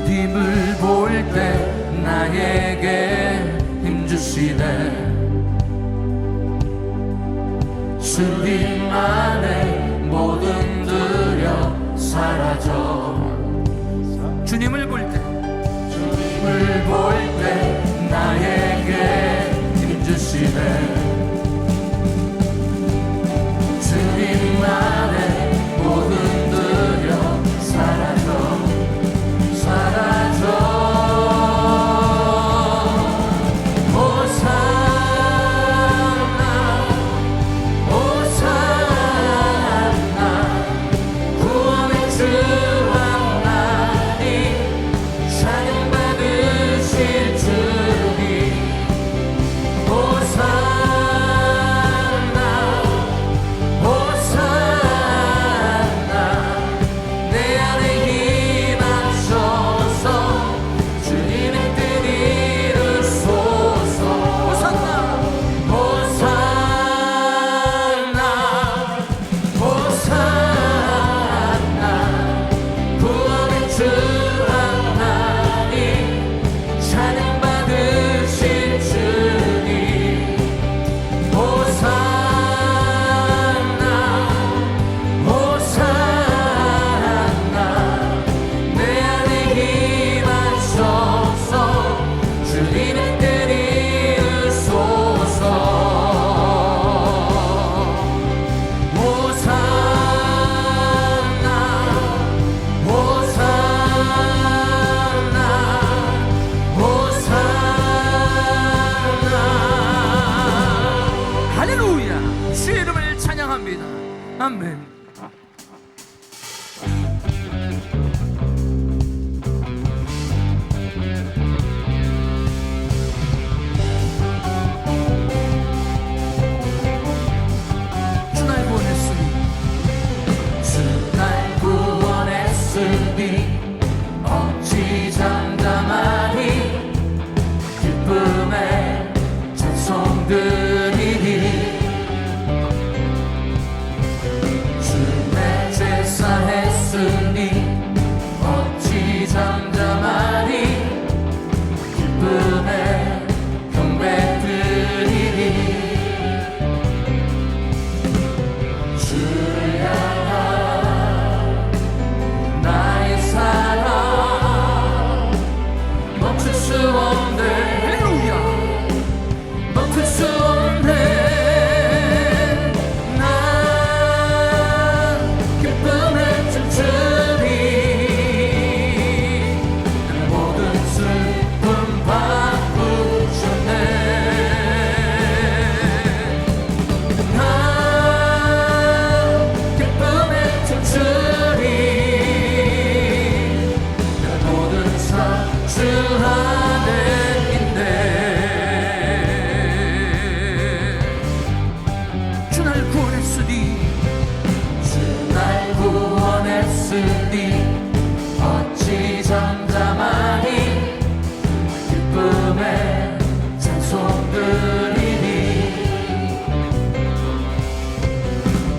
주님을 볼 때 나에게 힘주시네. 주님 안에 모든 두려움 사라져. 주님을 볼 때 나에게 힘주시네. 주님 안에 모든 두려움 사라져. 주의 이름을 찬양합니다. 아멘. 주 날 보냈소. 했으니 어찌 잠잠하니 기쁨에 찬송 드리리 주의 제사 했으니 어찌 잠잠하니 기쁨에 경배 드리리 주를 향한 나의 사랑 멈출 수 없네 할렐루야 멈출 수 없네 난 기쁨에 춤추리 내 모든 슬픔 바꾸셨네 난 기쁨에 춤추리 내 모든 삶 주 안에 있네 주 날 구원했으니 주 날 구원했으니 어찌 잠잠하니 기쁨에 찬송 드리니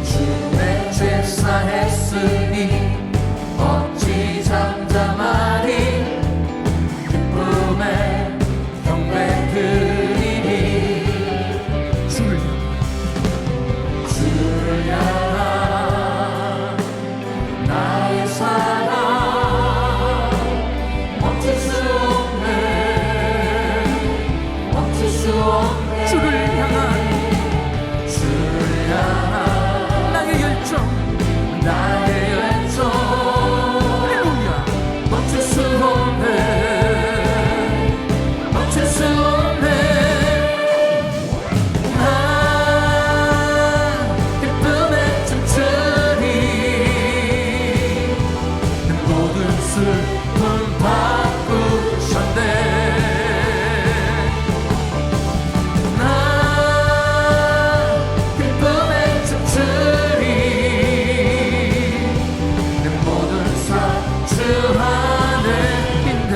주의 제사 했으니 어찌 잠잠하니 기쁨에 경배 드리니 주를 향한 나의 사랑 멈출 수 없네 멈출 수 없네 주를 향한 나의 열정 할렐루야 멈출 수 없네 멈출 수 없네 난 기쁨에 춤추리 내 모든 슬픔 바꾸셨네 난 기쁨에 춤추리 내 모든 삶 주 안에 있네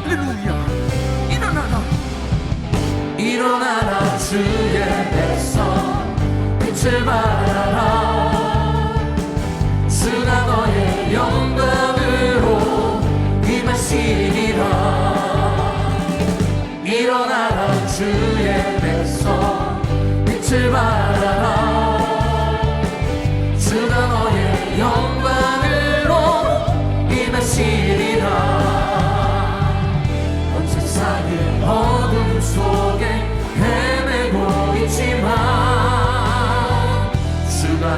할렐루야 일어나라 일어나라 주의 백성 빛을 발하라 주가 너의 영광으로 임하시리라 일어나라 주의 백성 빛을 발하라 주가 너의 영광으로 임하시리라 온 세상의 어둠 속에 헤매고 있지만 주가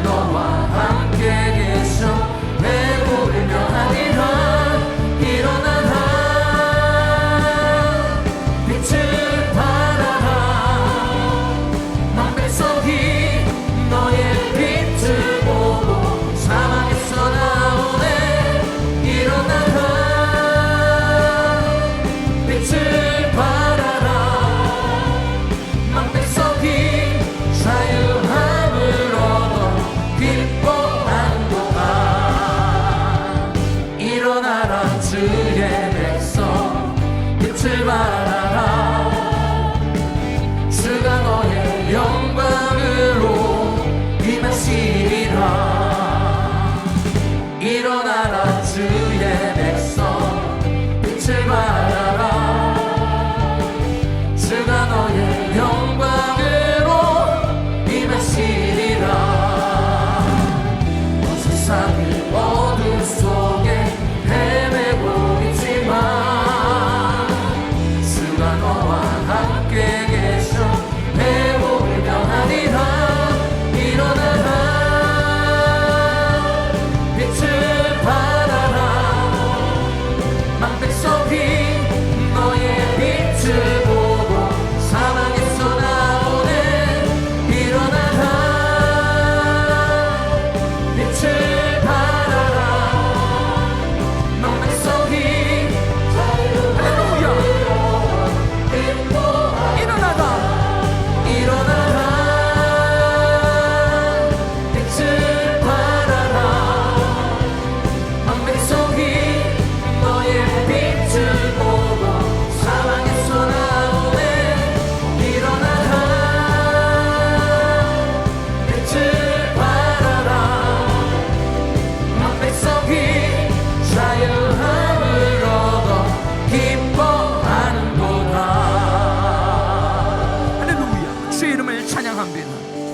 하나님을 찬양합니다.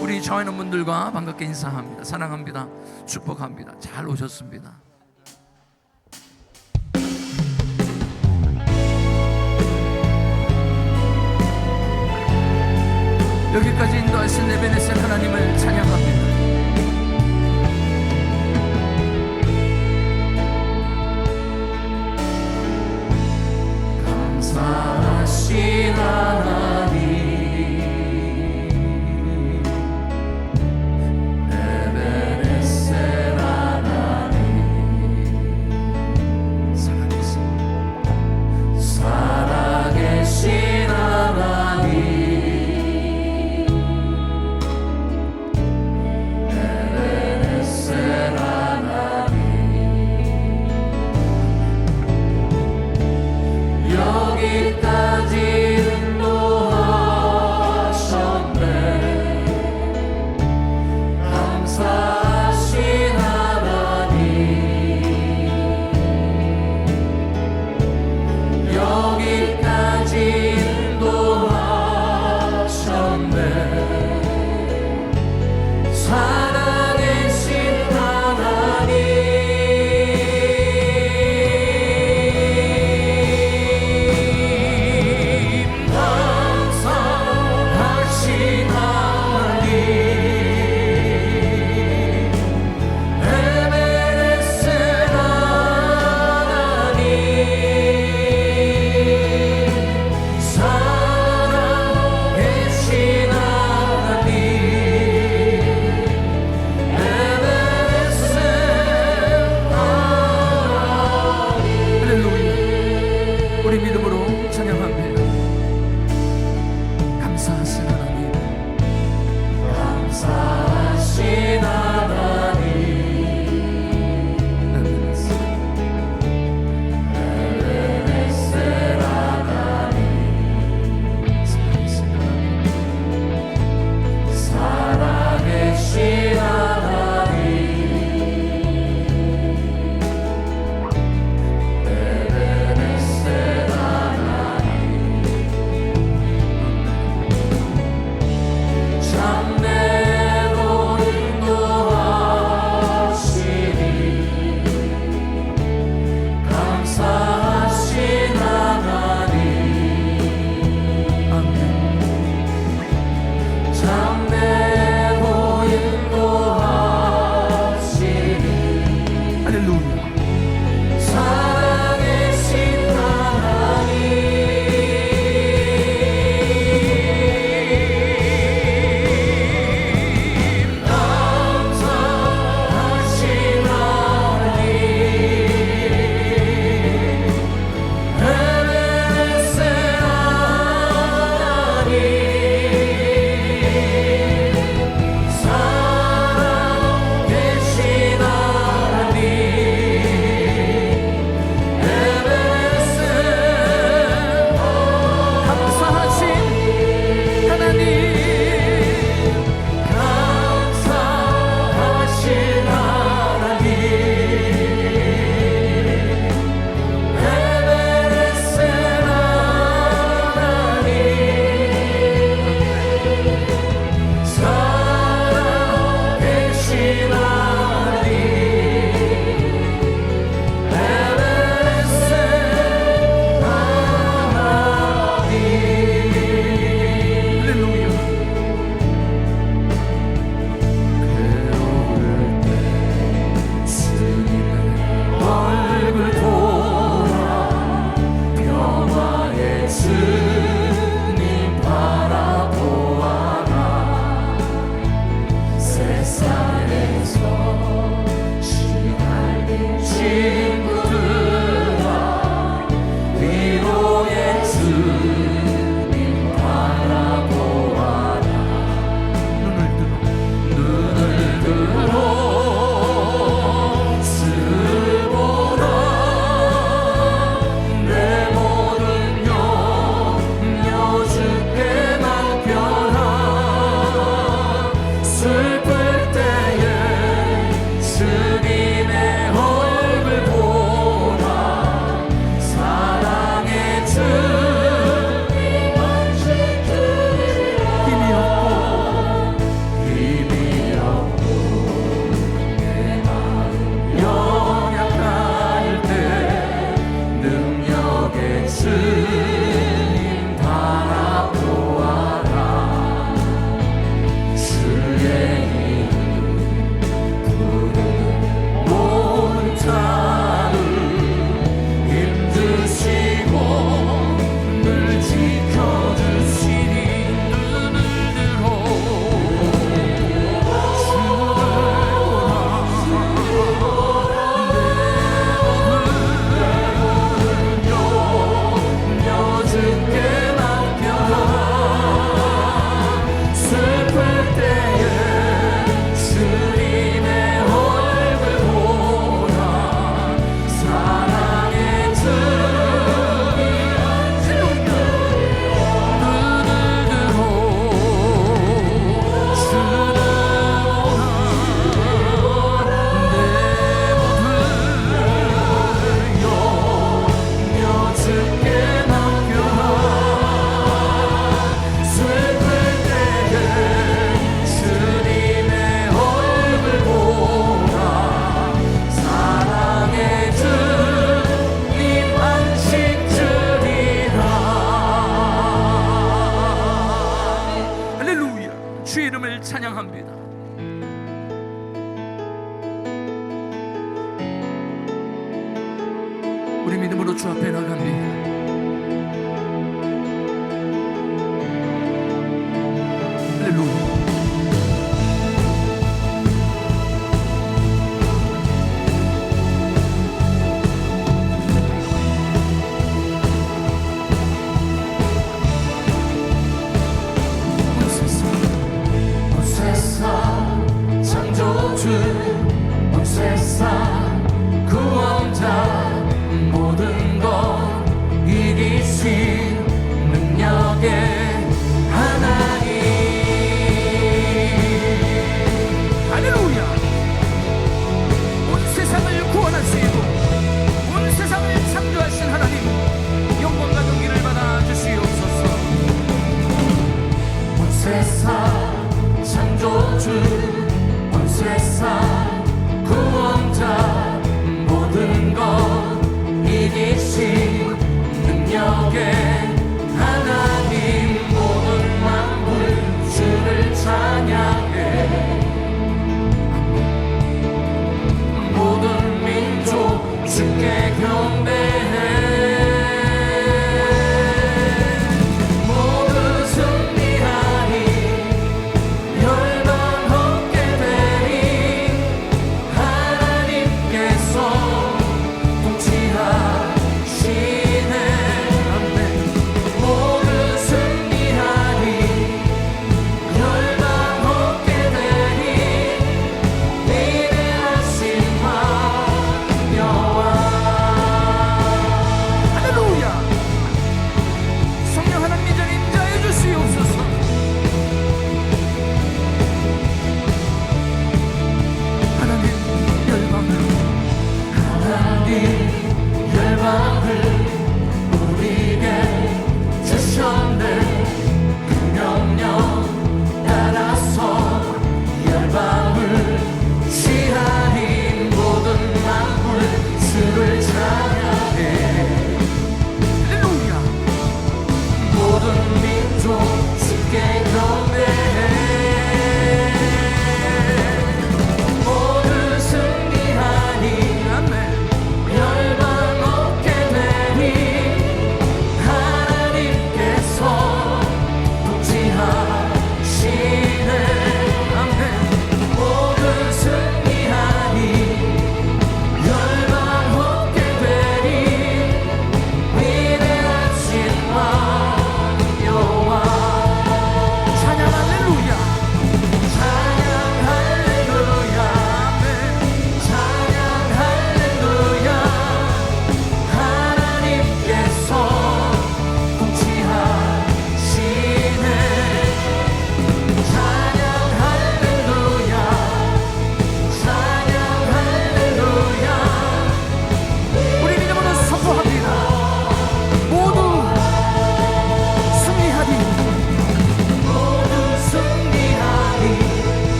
우리 저와 있는 분들과 반갑게 인사합니다. 사랑합니다. 축복합니다. 잘 오셨습니다. 여기까지 인도하신 에베네셀 하나님을 찬양합니다. 감사하신 하나님, 에베네셀 하나님, 살아계신 하나님, 에베네셀 하나님, 여기까지 인도 주의 이름을 찬양합니다. 우리 믿음으로 주 앞에 나갑니다. 할렐루야. 온 세상 창조주, 온 세상 구원자, 모든 것 이기신 능력의 하나님. 할렐루야. 온 세상을 구원하시고 온 세상을 창조하신 하나님, 영광과 경기를 받아 주시옵소서. 온 세상 창조주, 온 세상 구원자, 모든 것 이기신 능력의 하나님. 모든 만물 주를 찬양해. 모든 민족 주께 경배해. 모두 승리하리, 멸망 없게 되리. 하나님께서 통치하시네.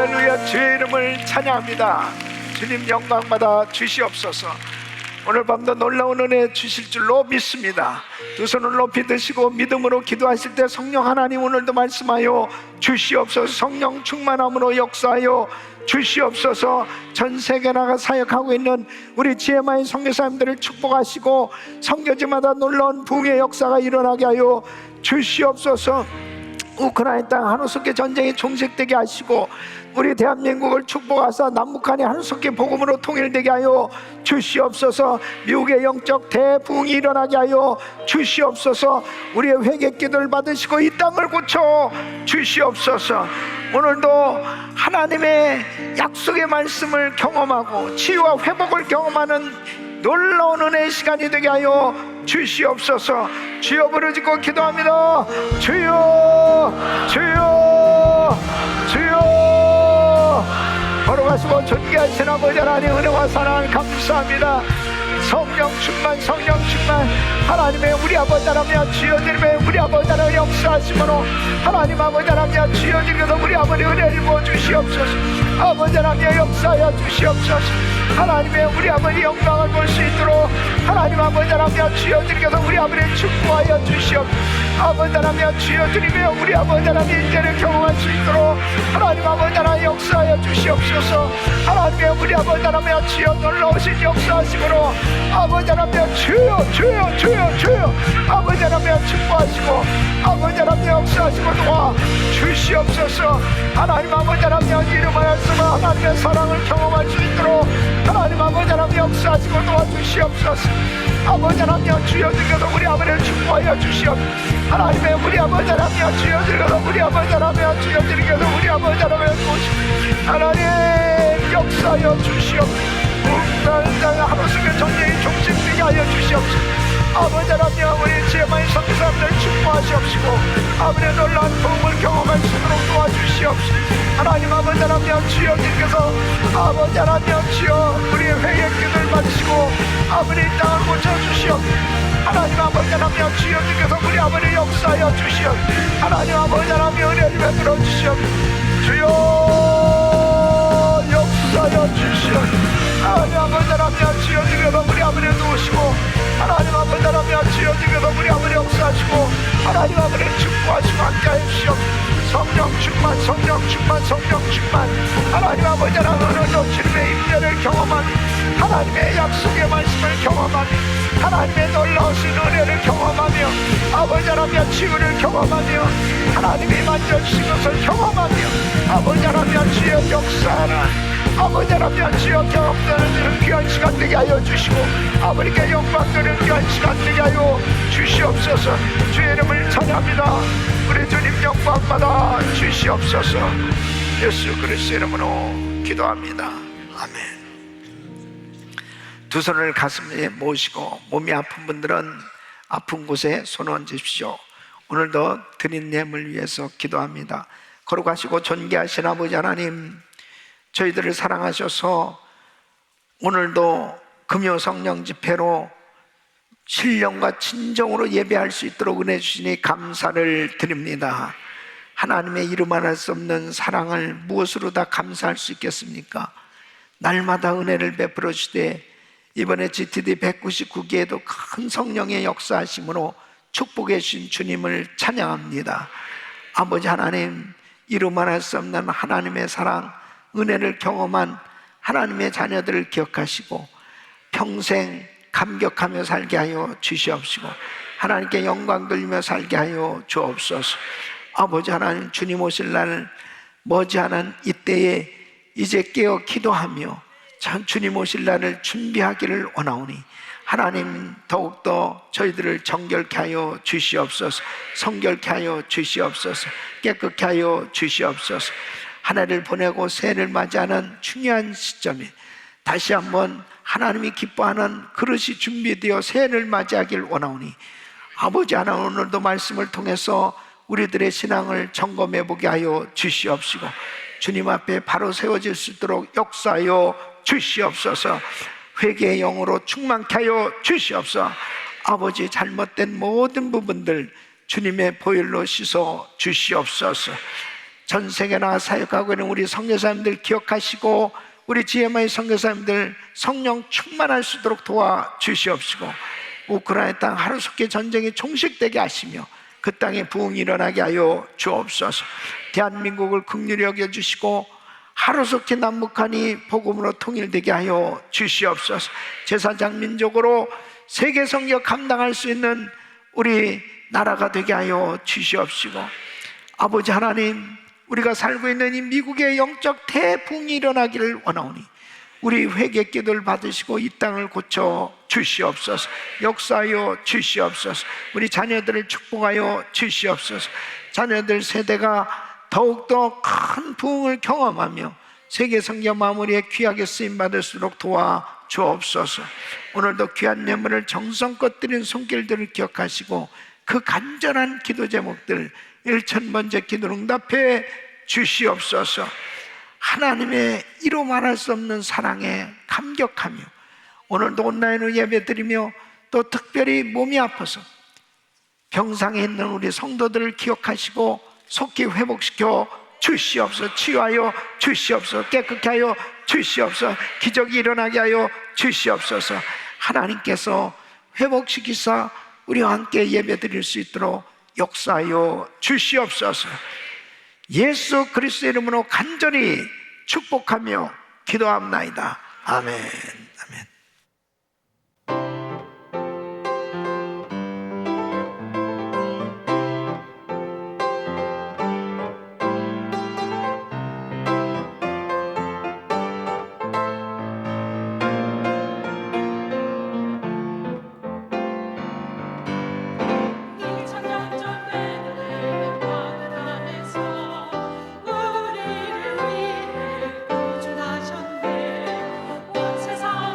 할렐루야. 주의 이름을 찬양합니다. 주님 영광받아 주시옵소서. 오늘 밤도 놀라운 은혜 주실 줄로 믿습니다. 두 손을 높이 드시고 믿음으로 기도하실 때 성령 하나님 오늘도 말씀하여 주시옵소서. 성령 충만함으로 역사하여 주시옵소서. 전 세계 나가 사역하고 있는 우리 GMI 선교사님들을 축복하시고 선교지마다 놀라운 부흥의 역사가 일어나게 하여 주시옵소서. 우크라이나 땅 하루속히 전쟁이 종식되게 하시고 우리 대한민국을 축복하사 남북한이 하루속히 복음으로 통일되게 하여 주시옵소서. 미국의 영적 대부흥이 일어나게 하여 주시옵소서. 우리의 회개 기도를 받으시고 이 땅을 고쳐 주시옵소서. 오늘도 하나님의 약속의 말씀을 경험하고 치유와 회복을 경험하는 놀라운 은혜의 시간이 되게 하여 주시옵소서. 주여 부르짖고 기도합니다. 주여 주여 주여. 걸어가시고 존귀하신 아버지 하나님 은혜와 사랑 감사합니다. 성령 충만 성령 충만 하나님의 우리 아버지 하나님 주여 주님의 우리 아버지 하나님 역사하심으로 하나님 아버지 하나님 주여 주님께서 우리 아버지 은혜를 부어주시옵소서. 아버지 하나님 역사하여 주시옵소서. 하나님의 우리 아버지 영광을 볼 수 있도록 하나님 아버지 하나님 주여 주님께서 우리 아버지를 축복하여 주시옵소서. 아버지 하나님 주여 주님의 우리 아버지 하나님 인재를 경험할 수 있도록 하나님 아버지 하나님 역사하여 주시옵소서. 하나님의 우리 아버지 하나님 주여 놀라우신 역사하심으로 아버지 하나님 주여 주여 주여 주여 아버지 하나님 축복하시고 아버지 하나님 역사하시고 도와 주시옵소서. 하나님 아버지 하나님 이름하여서 하나님의 사랑을 경험할 수 있도록 하나님 아버지 하나님 역사하시고 도와주시옵소서. 아버지 하나님 주여 주께서 우리 아버지를 축복하여 주시옵소서. 하나님의 우리 아버지 하나님 주여 주께서 우리 아버지 하나님 주여 주께서 우리 아버지 하나님 하나님 역사하여 주시옵소서. 하루속에 전쟁이 종식되게 하여 주시옵소서. 아버지 하나님 우리 GMI 선교사님들 축복하시옵시고 아버지의 놀라운 부흥을 경험할 수 있도록 도와주시옵소서. 하나님 아버지 하나님 주여 주께서 아버지 하나님 주여 우리의 회개 기도를 받으시고 아버지 이 땅을 고쳐주시옵소서. 하나님 아버지 하나님 주여 주께서 우리 아버지 역사하여 주시옵소서. 하나님 아버지 하나님 은혜를 베풀어 주시옵소서. 주여 역사하여 주시옵소서. 하나님 아버지 하나님 주여 주께서 우리 아버지를 도우시고 하나님 아버지 하나님 주여 주께서 우리 아버지 역사하시고 하나님 아버지를 축복하시고 함께하여 주시옵소서. 성령 충만 성령 충만 성령 충만 하나님 아버지 하나님 오늘도 주님의 임재를 경험한 하나님의 약속의 말씀을 경험하며 하나님의 놀라우신 은혜를 경험하며 아버지 하나님 치유를 경험하며 하나님이 만져주신 것을 경험하며 아버지 하나님 주여 역사하라 아버지 하나님 주여 경험되는 귀한 시간 되게 하여 주시고 아버지께 영광되는 귀한 시간 되게 하여 주시옵소서. 주의 이름을 찬양합니다. 우리 주님 영광받아 주시옵소서. 예수 그리스도의 이름으로 기도합니다. 아멘. 두 손을 가슴에 모시고 몸이 아픈 분들은 아픈 곳에 손 얹으십시오. 오늘도 드린 예물 위해서 기도합니다. 걸어가시고 존귀하신 아버지 하나님 저희들을 사랑하셔서 오늘도 금요 성령 집회로 신령과 진정으로 예배할 수 있도록 은혜 주시니 감사를 드립니다. 하나님의 이름 할 수 없는 사랑을 무엇으로 다 감사할 수 있겠습니까? 날마다 은혜를 베풀어 주시되 이번에 GTD 199기에도 큰 성령의 역사하심으로 축복해 주신 주님을 찬양합니다. 아버지 하나님 이름 할 수 없는 하나님의 사랑 은혜를 경험한 하나님의 자녀들을 기억하시고 평생 감격하며 살게 하여 주시옵시고 하나님께 영광 돌리며 살게 하여 주옵소서. 아버지 하나님 주님 오실 날 머지않은 이때에 이제 깨어 기도하며 참 주님 오실 날을 준비하기를 원하오니 하나님 더욱더 저희들을 정결케 하여 주시옵소서. 성결케 하여 주시옵소서. 깨끗케 하여 주시옵소서. 한 해를 보내고 새해를 맞이하는 중요한 시점에 다시 한번 하나님이 기뻐하는 그릇이 준비되어 새해를 맞이하길 원하오니 아버지 하나님 오늘도 말씀을 통해서 우리들의 신앙을 점검해보게 하여 주시옵시고 주님 앞에 바로 세워질 수 있도록 역사하여 주시옵소서. 회개의 영으로 충만케 하여 주시옵소서. 아버지 잘못된 모든 부분들 주님의 보혈로 씻어 주시옵소서. 전 세계나 사역하고 있는 우리 선교사님들 기억하시고 우리 GMI 선교사님들 성령 충만할 수 있도록 도와주시옵시고 우크라이나 땅 하루속히 전쟁이 종식되게 하시며 그 땅에 부흥이 일어나게 하여 주옵소서. 대한민국을 긍휼히 여겨주시고 하루속히 남북한이 복음으로 통일되게 하여 주시옵소서. 제사장 민족으로 세계 선교 감당할 수 있는 우리 나라가 되게 하여 주시옵시고 아버지 하나님, 우리가 살고 있는 이 미국의 영적 대붕이 일어나기를 원하오니 우리 회개 기도를 받으시고 이 땅을 고쳐 주시옵소서. 역사하여 주시옵소서. 우리 자녀들을 축복하여 주시옵소서. 자녀들 세대가 더욱더 큰 부흥을 경험하며 세계 선교 마무리에 귀하게 쓰임받을 수 있도록 도와주옵소서. 오늘도 귀한 예물을 정성껏 드린 손길들을 기억하시고 그 간절한 기도 제목들 1000번째 기도를 응답해 주시옵소서. 하나님의 이루 말할 수 없는 사랑에 감격하며 오늘도 온라인으로 예배드리며 또 특별히 몸이 아파서 병상에 있는 우리 성도들을 기억하시고 속히 회복시켜 주시옵소서. 치유하여 주시옵소서. 깨끗게 하여 주시옵소서. 기적이 일어나게 하여 주시옵소서. 하나님께서 회복시키사 우리와 함께 예배드릴 수 있도록 역사하여 주시옵소서. 예수 그리스도 이름으로 간절히 축복하며 기도합나이다. 아멘. 아멘. 우리를 위해 구주하셨네. 온 세상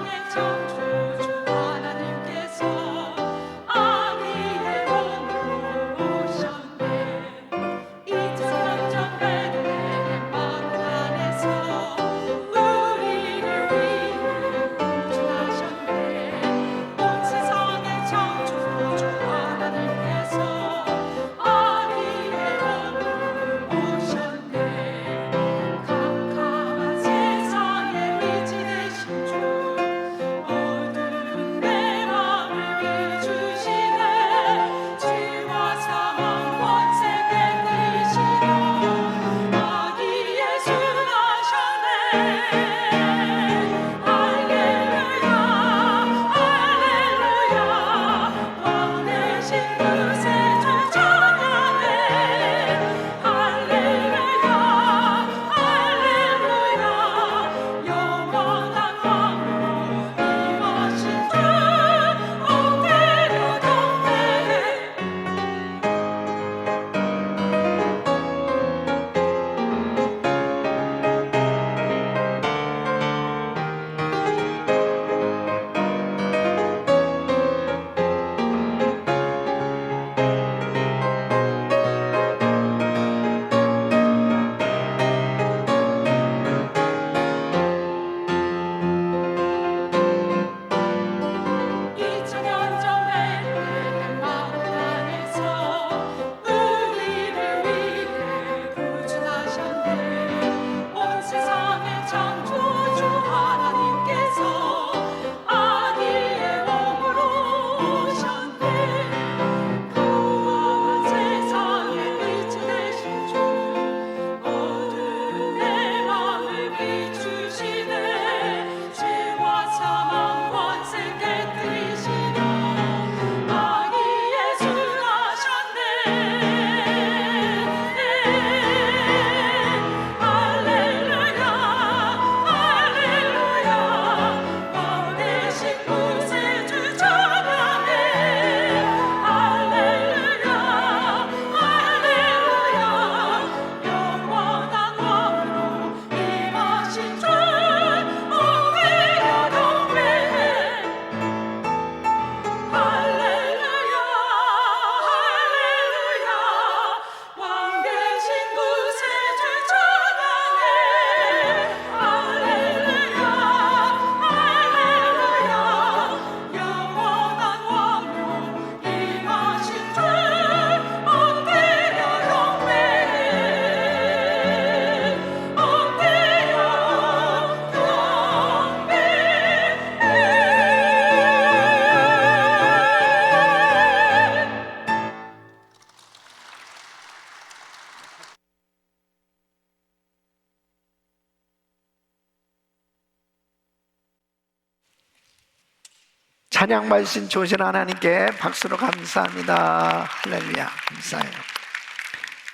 찬양 받으신 좋으신 하나님께 박수로 감사합니다. 할렐루야. 감사해요.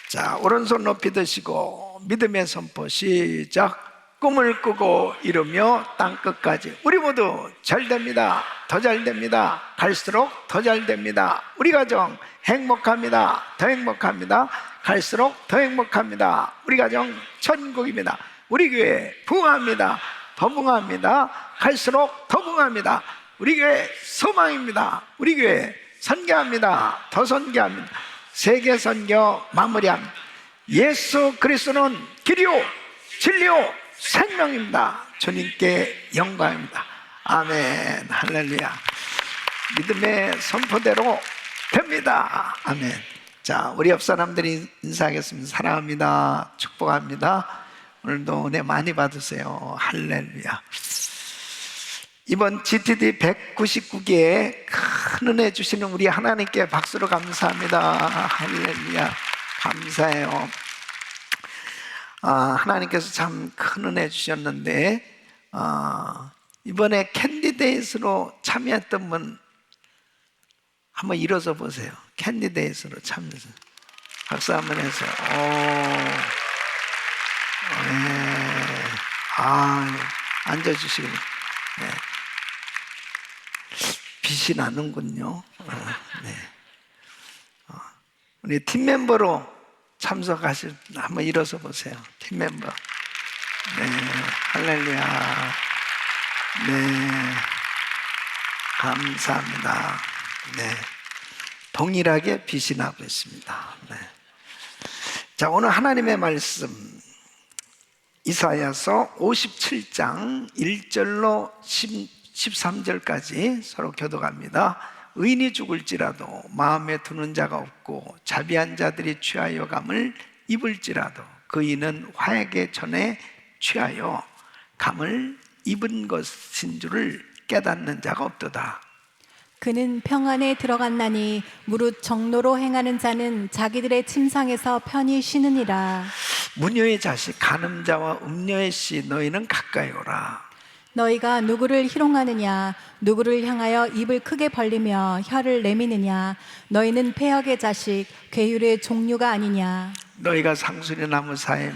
자, 오른손 높이 드시고 믿음의 선포 시작. 꿈을 꾸고 이루며 땅끝까지. 우리 모두 잘 됩니다. 더 잘 됩니다. 갈수록 더 잘 됩니다. 우리 가정 행복합니다. 더 행복합니다. 갈수록 더 행복합니다. 우리 가정 천국입니다. 우리 교회 부흥합니다. 더 부흥합니다. 갈수록 더 부흥합니다. 우리 교회 소망입니다. 우리 교회 선교합니다. 더 선교합니다. 세계 선교 마무리합니다. 예수 그리스도는 길이요 진리요 생명입니다. 주님께 영광입니다. 아멘. 할렐루야. 믿음의 선포대로 됩니다. 아멘. 자, 우리 옆 사람들이 인사하겠습니다. 사랑합니다. 축복합니다. 오늘도 은혜 많이 받으세요. 할렐루야. 이번 GTD 199개에 큰 은혜 주시는 우리 하나님께 박수로 감사합니다. 할렐루야. 감사해요. 하나님께서 참 큰 은혜 주셨는데, 이번에 캔디데이스로 참여했던 분 한번 일어서 보세요. 캔디데이스로 참여해서 박수 한번 해서. 네. 앉아주시고. 네. 빛이 나는군요. 네. 우리 팀멤버로 참석하실, 한번 일어서 보세요. 팀멤버. 네. 할렐루야. 네. 감사합니다. 네. 동일하게 빛이 나고 있습니다. 네. 자, 오늘 하나님의 말씀 이사야서 57장 1절로 13절까지 서로 교독합니다. 의인이 죽을지라도 마음에 두는 자가 없고 자비한 자들이 취하여 감을 입을지라도 그 이는 화에게 전에 취하여 감을 입은 것인 줄을 깨닫는 자가 없도다. 그는 평안에 들어갔나니 무릇 정로로 행하는 자는 자기들의 침상에서 편히 쉬느니라. 무녀의 자식 간음자와 음녀의 씨 너희는 가까이 오라. 너희가 누구를 희롱하느냐, 누구를 향하여 입을 크게 벌리며 혀를 내미느냐. 너희는 폐역의 자식 괴율의 종류가 아니냐. 너희가 상수리 나무 사이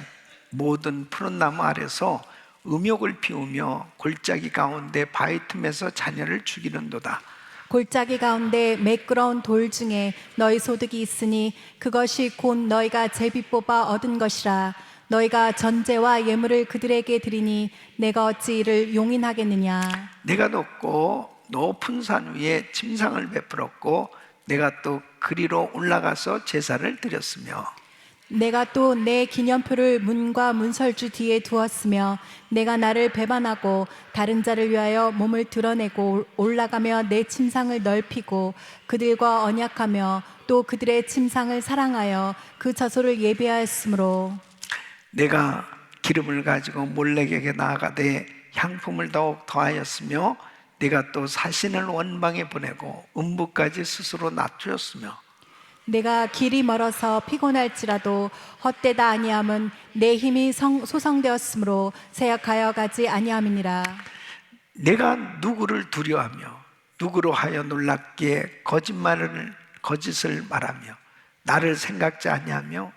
모든 푸른 나무 아래서 음욕을 피우며 골짜기 가운데 바위 틈에서 자녀를 죽이는도다. 골짜기 가운데 매끄러운 돌 중에 너희 소득이 있으니 그것이 곧 너희가 제비 뽑아 얻은 것이라. 너희가 전제와 예물을 그들에게 드리니 내가 어찌 이를 용인하겠느냐. 내가 높고 높은 산 위에 침상을 베풀었고 내가 또 그리로 올라가서 제사를 드렸으며 내가 또 내 기념표를 문과 문설주 뒤에 두었으며 내가 나를 배반하고 다른 자를 위하여 몸을 드러내고 올라가며 내 침상을 넓히고 그들과 언약하며 또 그들의 침상을 사랑하여 그 처소를 예비하였으므로 내가 기름을 가지고 몰렉에게 나아가되 향품을 더욱 더하였으며 내가 또 사신을 원방에 보내고 음부까지 스스로 낮추었으며 내가 길이 멀어서 피곤할지라도 헛되다 아니함은 내 힘이 소성되었으므로 세약하여 가지 아니함이니라. 내가 누구를 두려워하며 누구로 하여 놀랍게 거짓을 말하며 나를 생각지 아니하며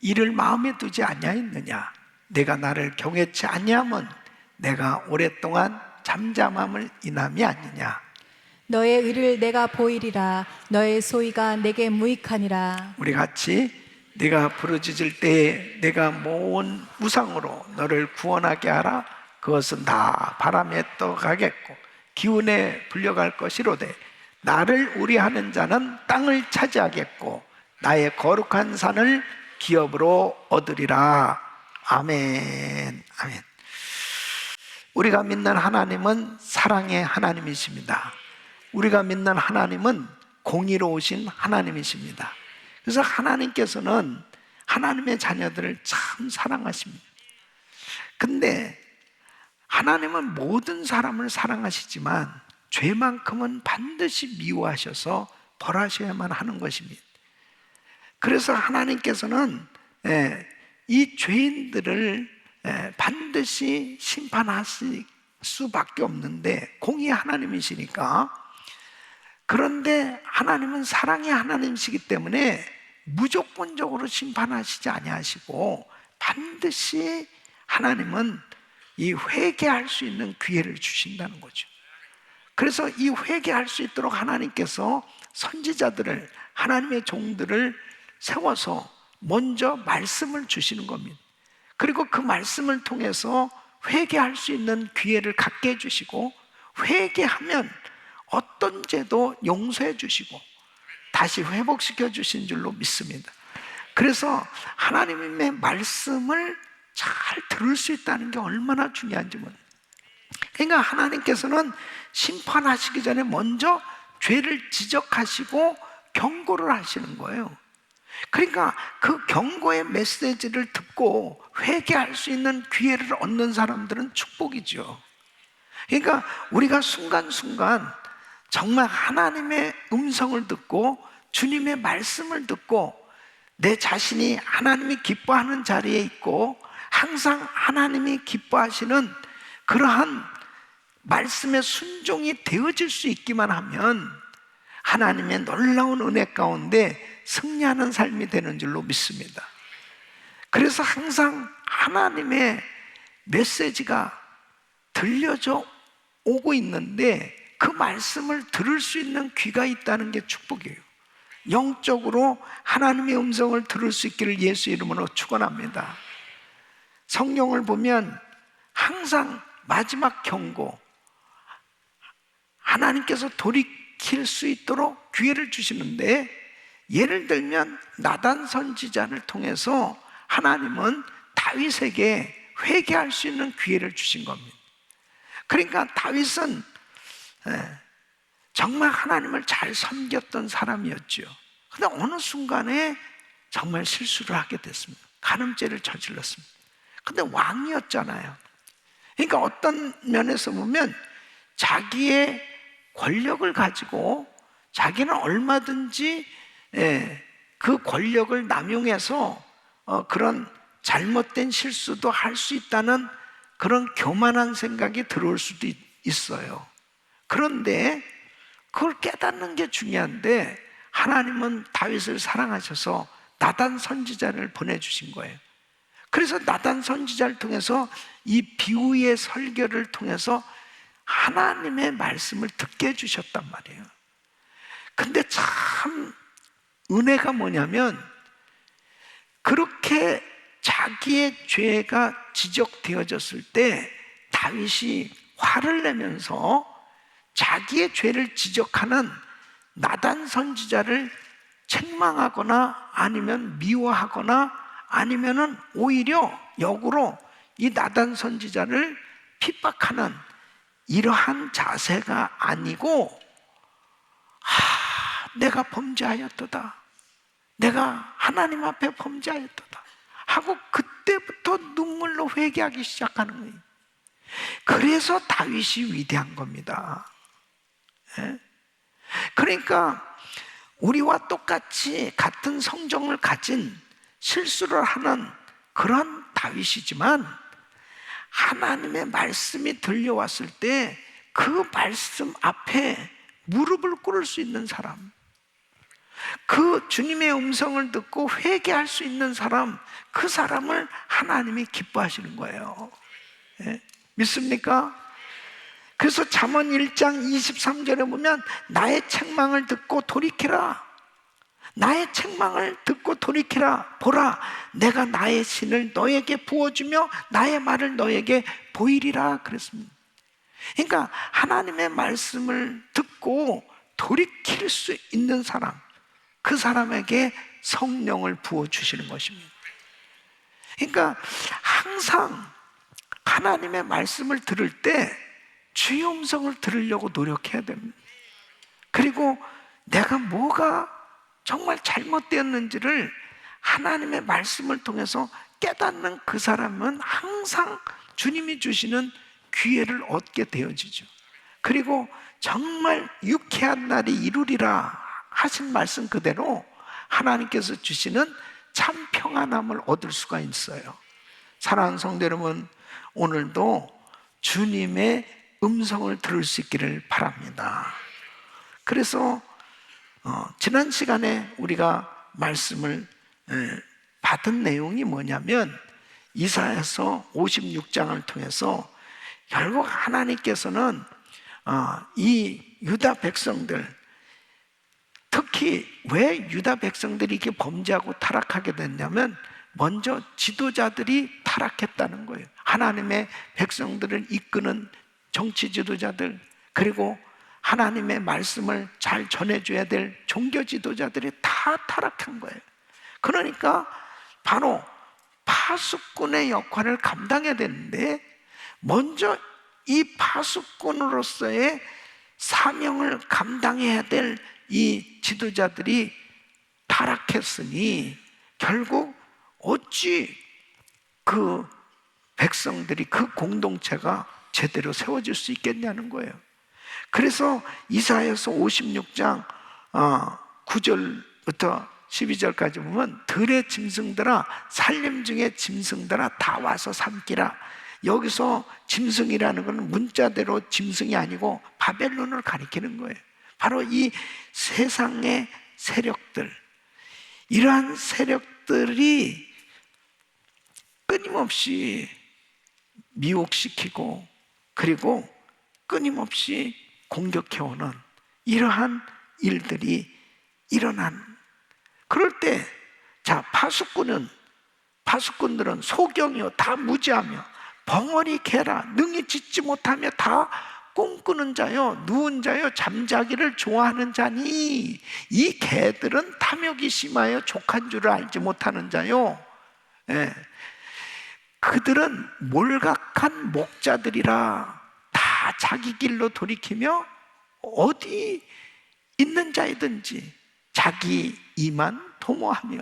이를 마음에 두지 아니하였느냐. 내가 나를 경외치 아니함은 내가 오랫동안 잠잠함을 인함이 아니냐. 너의 의를 내가 보이리라. 너의 소위가 내게 무익하니라. 우리 같이 내가 부르짖을 때에 내가 모은 우상으로 너를 구원하게 하라. 그것은 다 바람에 떠가겠고 기운에 불려갈 것이로되 나를 우리하는 자는 땅을 차지하겠고 나의 거룩한 산을 기업으로 얻으리라. 아멘. 아멘. 우리가 믿는 하나님은 사랑의 하나님이십니다. 우리가 믿는 하나님은 공의로우신 하나님이십니다. 그래서 하나님께서는 하나님의 자녀들을 참 사랑하십니다. 근데 하나님은 모든 사람을 사랑하시지만 죄만큼은 반드시 미워하셔서 벌하셔야만 하는 것입니다. 그래서 하나님께서는 이 죄인들을 반드시 심판하실 수밖에 없는데 공의 하나님이시니까 그런데 하나님은 사랑의 하나님이시기 때문에 무조건적으로 심판하시지 아니하시고 반드시 하나님은 이 회개할 수 있는 기회를 주신다는 거죠. 그래서 이 회개할 수 있도록 하나님께서 선지자들을, 하나님의 종들을 세워서 먼저 말씀을 주시는 겁니다. 그리고 그 말씀을 통해서 회개할 수 있는 기회를 갖게 해주시고, 회개하면 어떤 죄도 용서해 주시고 다시 회복시켜 주신 줄로 믿습니다. 그래서 하나님의 말씀을 잘 들을 수 있다는 게 얼마나 중요한지 모릅니다. 그러니까 하나님께서는 심판하시기 전에 먼저 죄를 지적하시고 경고를 하시는 거예요. 그러니까 그 경고의 메시지를 듣고 회개할 수 있는 기회를 얻는 사람들은 축복이죠. 그러니까 우리가 순간순간 정말 하나님의 음성을 듣고 주님의 말씀을 듣고 내 자신이 하나님이 기뻐하는 자리에 있고 항상 하나님이 기뻐하시는 그러한 말씀의 순종이 되어질 수 있기만 하면 하나님의 놀라운 은혜 가운데 승리하는 삶이 되는 줄로 믿습니다. 그래서 항상 하나님의 메시지가 들려져 오고 있는데 그 말씀을 들을 수 있는 귀가 있다는 게 축복이에요. 영적으로 하나님의 음성을 들을 수 있기를 예수 이름으로 축원합니다. 성경을 보면 항상 마지막 경고, 하나님께서 돌이킬 수 있도록 기회를 주시는데, 예를 들면 나단 선지자를 통해서 하나님은 다윗에게 회개할 수 있는 기회를 주신 겁니다. 그러니까 다윗은 정말 하나님을 잘 섬겼던 사람이었죠. 그런데 어느 순간에 정말 실수를 하게 됐습니다. 간음죄를 저질렀습니다. 근데 왕이었잖아요. 그러니까 어떤 면에서 보면 자기의 권력을 가지고 자기는 얼마든지 그 권력을 남용해서 그런 잘못된 실수도 할 수 있다는 그런 교만한 생각이 들어올 수도 있어요. 그런데 그걸 깨닫는 게 중요한데 하나님은 다윗을 사랑하셔서 나단 선지자를 보내주신 거예요. 그래서 나단 선지자를 통해서 이 비유의 설교를 통해서 하나님의 말씀을 듣게 해주셨단 말이에요. 근데 참 은혜가 뭐냐면 그렇게 자기의 죄가 지적되어졌을 때 다윗이 화를 내면서 자기의 죄를 지적하는 나단 선지자를 책망하거나 아니면 미워하거나 아니면은 오히려 역으로 이 나단 선지자를 핍박하는 이러한 자세가 아니고 내가 범죄하였도다, 내가 하나님 앞에 범죄하였도다 하고 그때부터 눈물로 회개하기 시작하는 거예요. 그래서 다윗이 위대한 겁니다. 그러니까 우리와 똑같이 같은 성정을 가진 실수를 하는 그런 다윗이지만 하나님의 말씀이 들려왔을 때 그 말씀 앞에 무릎을 꿇을 수 있는 사람, 그 주님의 음성을 듣고 회개할 수 있는 사람, 그 사람을 하나님이 기뻐하시는 거예요. 믿습니까? 그래서 잠언 1장 23절에 보면 나의 책망을 듣고 돌이키라, 나의 책망을 듣고 돌이키라. 보라, 내가 나의 신을 너에게 부어주며 나의 말을 너에게 보이리라 그랬습니다. 그러니까 하나님의 말씀을 듣고 돌이킬 수 있는 사람, 그 사람에게 성령을 부어주시는 것입니다. 그러니까 항상 하나님의 말씀을 들을 때 주의 음성을 들으려고 노력해야 됩니다. 그리고 내가 뭐가 정말 잘못되었는지를 하나님의 말씀을 통해서 깨닫는 그 사람은 항상 주님이 주시는 기회를 얻게 되어지죠. 그리고 정말 유쾌한 날이 이루리라 하신 말씀 그대로 하나님께서 주시는 참 평안함을 얻을 수가 있어요. 사랑하는 성도 여러분, 오늘도 주님의 음성을 들을 수 있기를 바랍니다. 그래서 지난 시간에 우리가 말씀을 받은 내용이 뭐냐면 이사야서 56장을 통해서 결국 하나님께서는 이 유다 백성들, 특히 왜 유다 백성들이 이렇게 범죄하고 타락하게 됐냐면 먼저 지도자들이 타락했다는 거예요. 하나님의 백성들을 이끄는 정치 지도자들, 그리고 하나님의 말씀을 잘 전해줘야 될 종교 지도자들이 다 타락한 거예요. 그러니까 바로 파수꾼의 역할을 감당해야 되는데 먼저 이 파수꾼으로서의 사명을 감당해야 될 이 지도자들이 타락했으니 결국 어찌 그 백성들이, 그 공동체가 제대로 세워질 수 있겠냐는 거예요. 그래서 이사야서 56장 9절부터 12절까지 보면 들의 짐승들아, 산림 중에 짐승들아 다 와서 삼키라. 여기서 짐승이라는 것은 문자대로 짐승이 아니고 바벨론을 가리키는 거예요. 바로 이 세상의 세력들, 이러한 세력들이 끊임없이 미혹시키고 그리고 끊임없이 공격해오는 이러한 일들이 일어난, 그럴 때 자, 파수꾼들은 소경이요 다 무지하며 벙어리 개라 능히 짖지 못하며 다 꿈꾸는 자요 누운 자요 잠자기를 좋아하는 자니 이 개들은 탐욕이 심하여 족한 줄을 알지 못하는 자요. 그들은 몰각한 목자들이라 다 자기 길로 돌이키며 어디 있는 자이든지 자기 이만 도모하며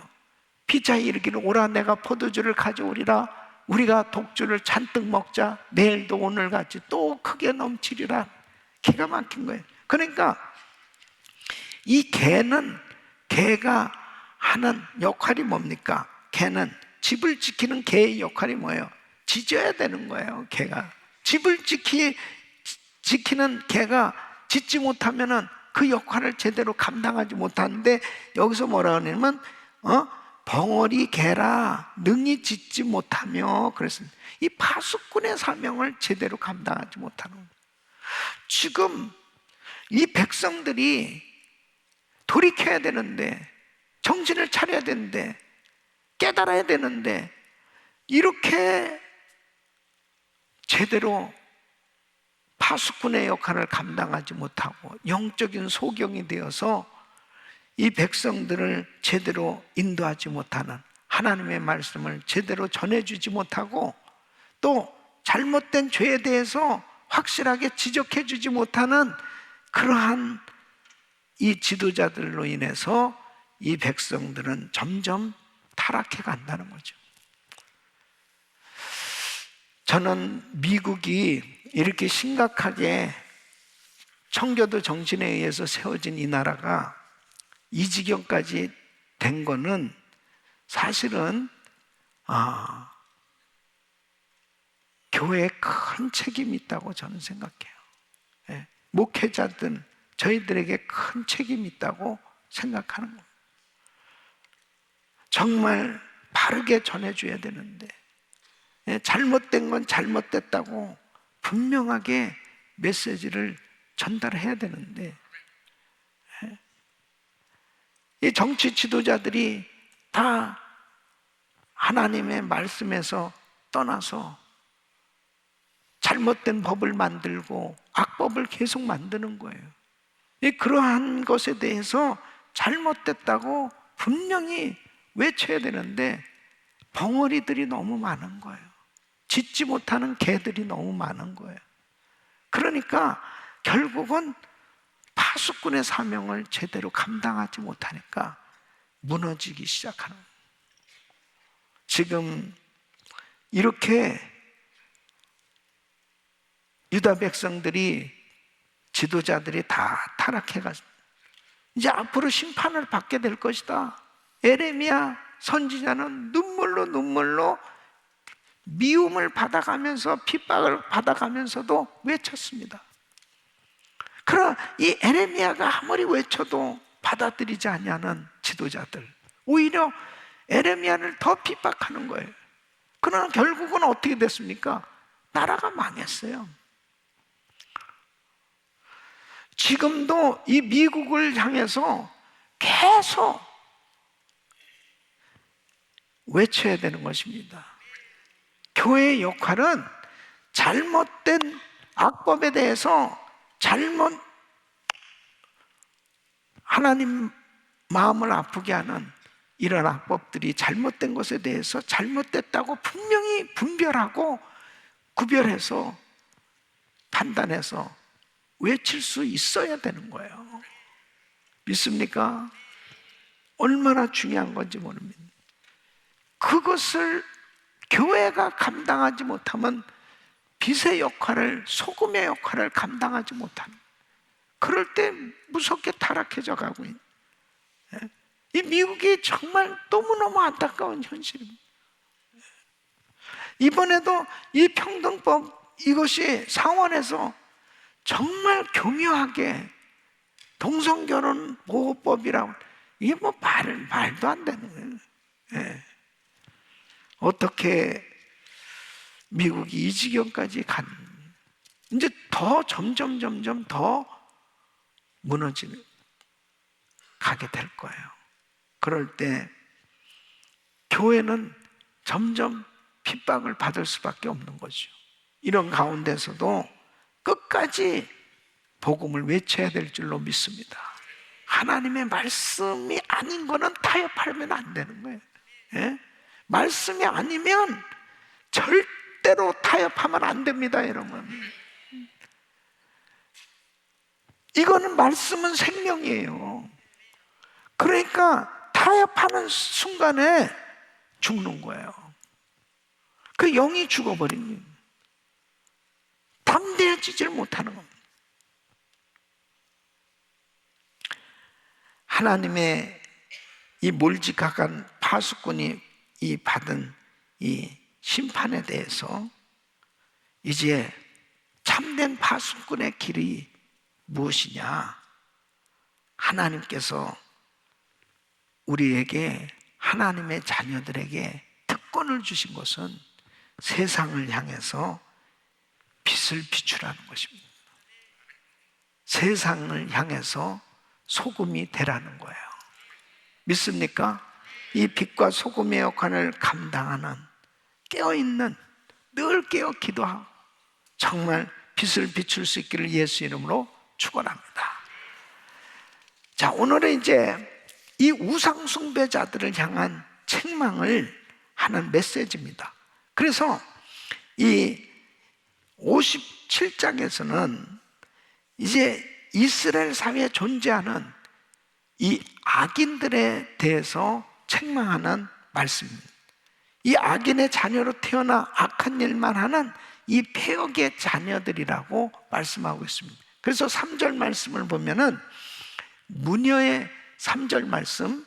피차에 이르기를 오라 내가 포도주를 가져오리라 우리가 독주를 잔뜩 먹자 내일도 오늘같이 또 크게 넘치리라. 기가 막힌 거예요. 그러니까 이 개가 하는 역할이 뭡니까? 개는 집을 지키는 개의 역할이 뭐예요? 짖어야 되는 거예요. 개가 집을 지키는 개가 짖지 못하면은 그 역할을 제대로 감당하지 못하는데 여기서 뭐라 하냐면 벙어리 개라 능히 짖지 못하며 그랬습니다. 이 파수꾼의 사명을 제대로 감당하지 못하는 거예요. 지금 이 백성들이 돌이켜야 되는데 정신을 차려야 되는데 깨달아야 되는데 이렇게 제대로 파수꾼의 역할을 감당하지 못하고 영적인 소경이 되어서 이 백성들을 제대로 인도하지 못하는, 하나님의 말씀을 제대로 전해주지 못하고 또 잘못된 죄에 대해서 확실하게 지적해 주지 못하는 그러한 이 지도자들로 인해서 이 백성들은 점점 타락해 간다는 거죠. 저는 미국이 이렇게 심각하게 청교도 정신에 의해서 세워진 이 나라가 이 지경까지 된 거는 사실은 교회에 큰 책임이 있다고 저는 생각해요. 목회자들 저희들에게 큰 책임이 있다고 생각하는 거예요. 정말 바르게 전해줘야 되는데 잘못된 건 잘못됐다고 분명하게 메시지를 전달해야 되는데 이 정치 지도자들이 다 하나님의 말씀에서 떠나서 잘못된 법을 만들고 악법을 계속 만드는 거예요. 그러한 것에 대해서 잘못됐다고 분명히 외쳐야 되는데 벙어리들이 너무 많은 거예요. 짖지 못하는 개들이 너무 많은 거예요. 그러니까 결국은 파수꾼의 사명을 제대로 감당하지 못하니까 무너지기 시작하는 거예요. 지금 이렇게 유다 백성들이 지도자들이 다 타락해가지고 이제 앞으로 심판을 받게 될 것이다. 에레미야 선지자는 눈물로 미움을 받아가면서 핍박을 받아가면서도 외쳤습니다. 그러나 이 에레미야가 아무리 외쳐도 받아들이지 않냐는 지도자들, 오히려 에레미야를 더 핍박하는 거예요. 그러나 결국은 어떻게 됐습니까? 나라가 망했어요. 지금도 이 미국을 향해서 계속 외쳐야 되는 것입니다. 교회의 역할은 잘못된 악법에 대해서 하나님 마음을 아프게 하는 이런 악법들이 잘못된 것에 대해서 잘못됐다고 분명히 분별하고 구별해서 판단해서 외칠 수 있어야 되는 거예요. 믿습니까? 얼마나 중요한 건지 모릅니다. 그것을 교회가 감당하지 못하면 빛의 역할을, 소금의 역할을 감당하지 못하는, 그럴 때 무섭게 타락해져 가고 있는, 이 미국이 정말 너무너무 안타까운 현실입니다. 이번에도 이 평등법, 이것이 상원에서 정말 교묘하게 동성결혼 보호법이라고, 이게 뭐 말도 안 되는 거예요. 어떻게 미국이 이 지경까지 이제 더 점점 더 무너지는 가게 될 거예요. 그럴 때 교회는 점점 핍박을 받을 수밖에 없는 거죠. 이런 가운데서도 끝까지 복음을 외쳐야 될 줄로 믿습니다. 하나님의 말씀이 아닌 거는 타협하면 안 되는 거예요. 예? 말씀이 아니면 절대로 타협하면 안 됩니다, 여러분. 이거는 말씀은 생명이에요. 그러니까 타협하는 순간에 죽는 거예요. 그 영이 죽어버립니다. 담대해지질 못하는 겁니다. 하나님의 이 몰직한 파수꾼이 이 받은 이 심판에 대해서 이제 참된 파수꾼의 길이 무엇이냐? 하나님께서 우리에게, 하나님의 자녀들에게 특권을 주신 것은 세상을 향해서 빛을 비추라는 것입니다. 세상을 향해서 소금이 되라는 거예요. 믿습니까? 이 빛과 소금의 역할을 감당하는, 깨어있는, 늘 깨어 기도하고 정말 빛을 비출 수 있기를 예수 이름으로 축원합니다. 자, 오늘은 이제 이 우상 숭배자들을 향한 책망을 하는 메시지입니다. 그래서 이 57장에서는 이제 이스라엘 사회에 존재하는 이 악인들에 대해서 책망하는 말씀입니다. 이 악인의 자녀로 태어나 악한 일만 하는 이 폐역의 자녀들이라고 말씀하고 있습니다. 그래서 3절 말씀을 보면은 무녀의 3절 말씀,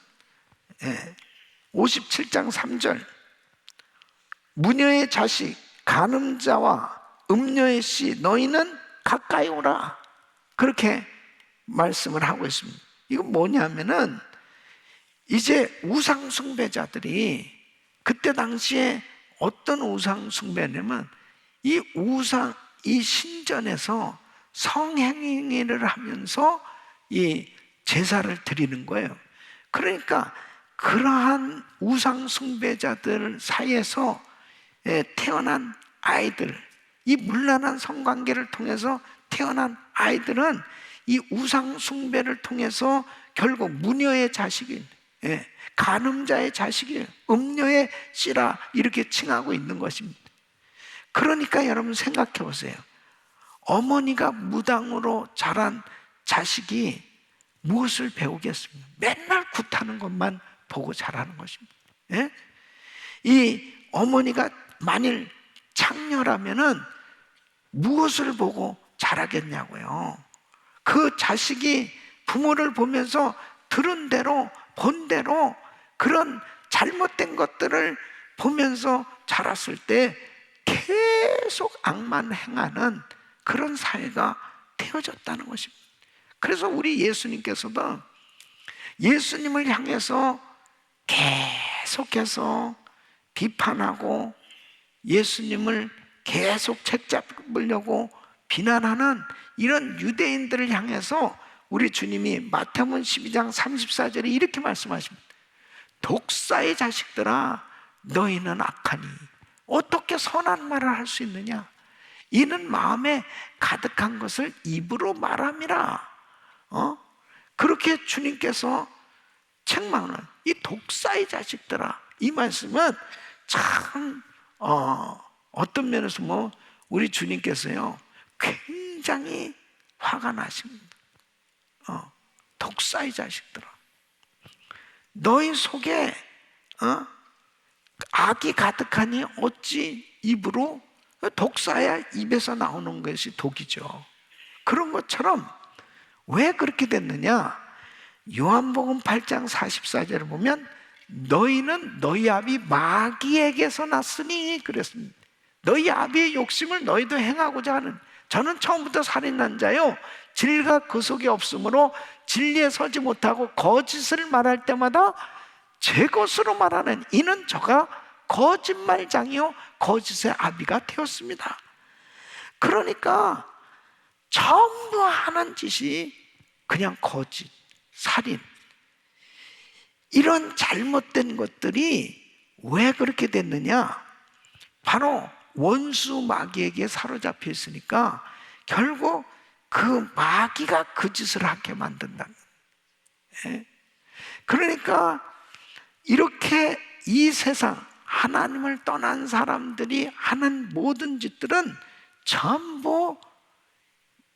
57장 3절, 무녀의 자식 간음자와 음녀의 씨 너희는 가까이 오라, 그렇게 말씀을 하고 있습니다. 이건 뭐냐면은 이제 우상 숭배자들이 그때 당시에 어떤 우상 숭배냐면 이 신전에서 성행위를 하면서 이 제사를 드리는 거예요. 그러니까 그러한 우상 숭배자들 사이에서 태어난 아이들, 이 문란한 성관계를 통해서 태어난 아이들은 이 우상 숭배를 통해서 결국 무녀의 자식이, 간음자의 자식이에요. 음녀의 씨라 이렇게 칭하고 있는 것입니다. 그러니까 여러분 생각해 보세요. 어머니가 무당으로 자란 자식이 무엇을 배우겠습니까? 맨날 굿하는 것만 보고 자라는 것입니다. 이 어머니가 만일 창녀라면은 무엇을 보고 자라겠냐고요. 그 자식이 부모를 보면서 들은 대로, 본 대로 그런 잘못된 것들을 보면서 자랐을 때 계속 악만 행하는 그런 사회가 되어졌다는 것입니다. 그래서 우리 예수님께서도 예수님을 향해서 계속해서 비판하고 예수님을 계속 책잡으려고 비난하는 이런 유대인들을 향해서 우리 주님이 마태복음 12장 34절에 이렇게 말씀하십니다. 독사의 자식들아, 너희는 악하니 어떻게 선한 말을 할 수 있느냐? 이는 마음에 가득한 것을 입으로 말함이라. 그렇게 주님께서 책망하는 이 독사의 자식들아, 이 말씀은 참 어떤 면에서 우리 주님께서요 굉장히 화가 나십니다. 독사의 자식들아, 너희 속에 악이 가득하니 어찌 입으로, 독사야 입에서 나오는 것이 독이죠. 그런 것처럼 왜 그렇게 됐느냐? 요한복음 8장 44절을 보면 너희는 너희 아비 마귀에게서 났으니 그랬습니다. 너희 아비의 욕심을 너희도 행하고자 하는, 저는 처음부터 살인한 자요 진리가 그 속에 없으므로 진리에 서지 못하고 거짓을 말할 때마다 제 것으로 말하는 이는 저가 거짓말장이요 거짓의 아비가 되었습니다. 그러니까 전부 하는 짓이 그냥 거짓, 살인, 이런 잘못된 것들이 왜 그렇게 됐느냐? 바로 원수 마귀에게 사로잡혀 있으니까 결국 그 마귀가 그 짓을 하게 만든다는 거예요. 그러니까 이렇게 이 세상 하나님을 떠난 사람들이 하는 모든 짓들은 전부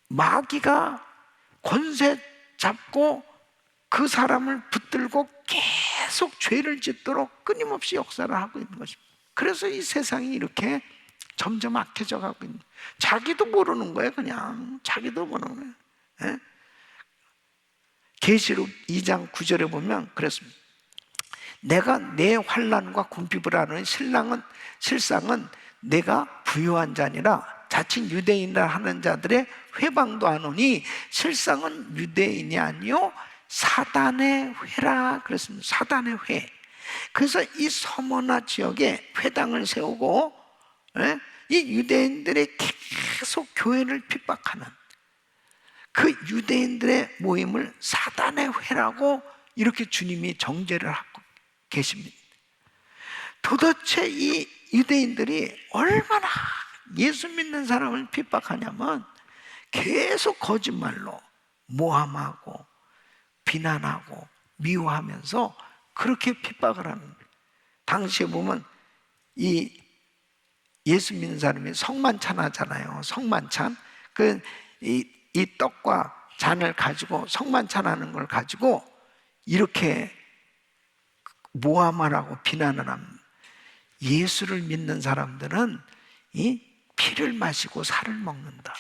마귀가 권세 잡고 그 사람을 붙들고 계속 죄를 짓도록 끊임없이 역사를 하고 있는 것입니다. 그래서 이 세상이 이렇게 점점 악해져 가고 있는, 자기도 모르는 거예요. 그냥 자기도 모르는 거예요. 계시록 2장 9절에 보면 그랬습니다. 내가 내 환난과 궁핍을 하는 실상은 내가 부유한 자니라. 자칭 유대인이라 하는 자들의 회방도 하노니 실상은 유대인이 아니요 사단의 회라 그랬습니다. 사단의 회. 그래서 이 서머나 지역에 회당을 세우고 이 유대인들의 계속 교회를 핍박하는 그 유대인들의 모임을 사단의 회라고 이렇게 주님이 정죄를 하고 계십니다. 도대체 이 유대인들이 얼마나 예수 믿는 사람을 핍박하냐면 계속 거짓말로 모함하고 비난하고 미워하면서 그렇게 핍박을 하는 거예요. 당시에 보면 이 예수 믿는 사람이 성만찬 하잖아요. 성만찬. 이 떡과 잔을 가지고 성만찬 하는 걸 가지고 이렇게 모함을 하고 비난을 합니다. 예수를 믿는 사람들은 이 피를 마시고 살을 먹는다.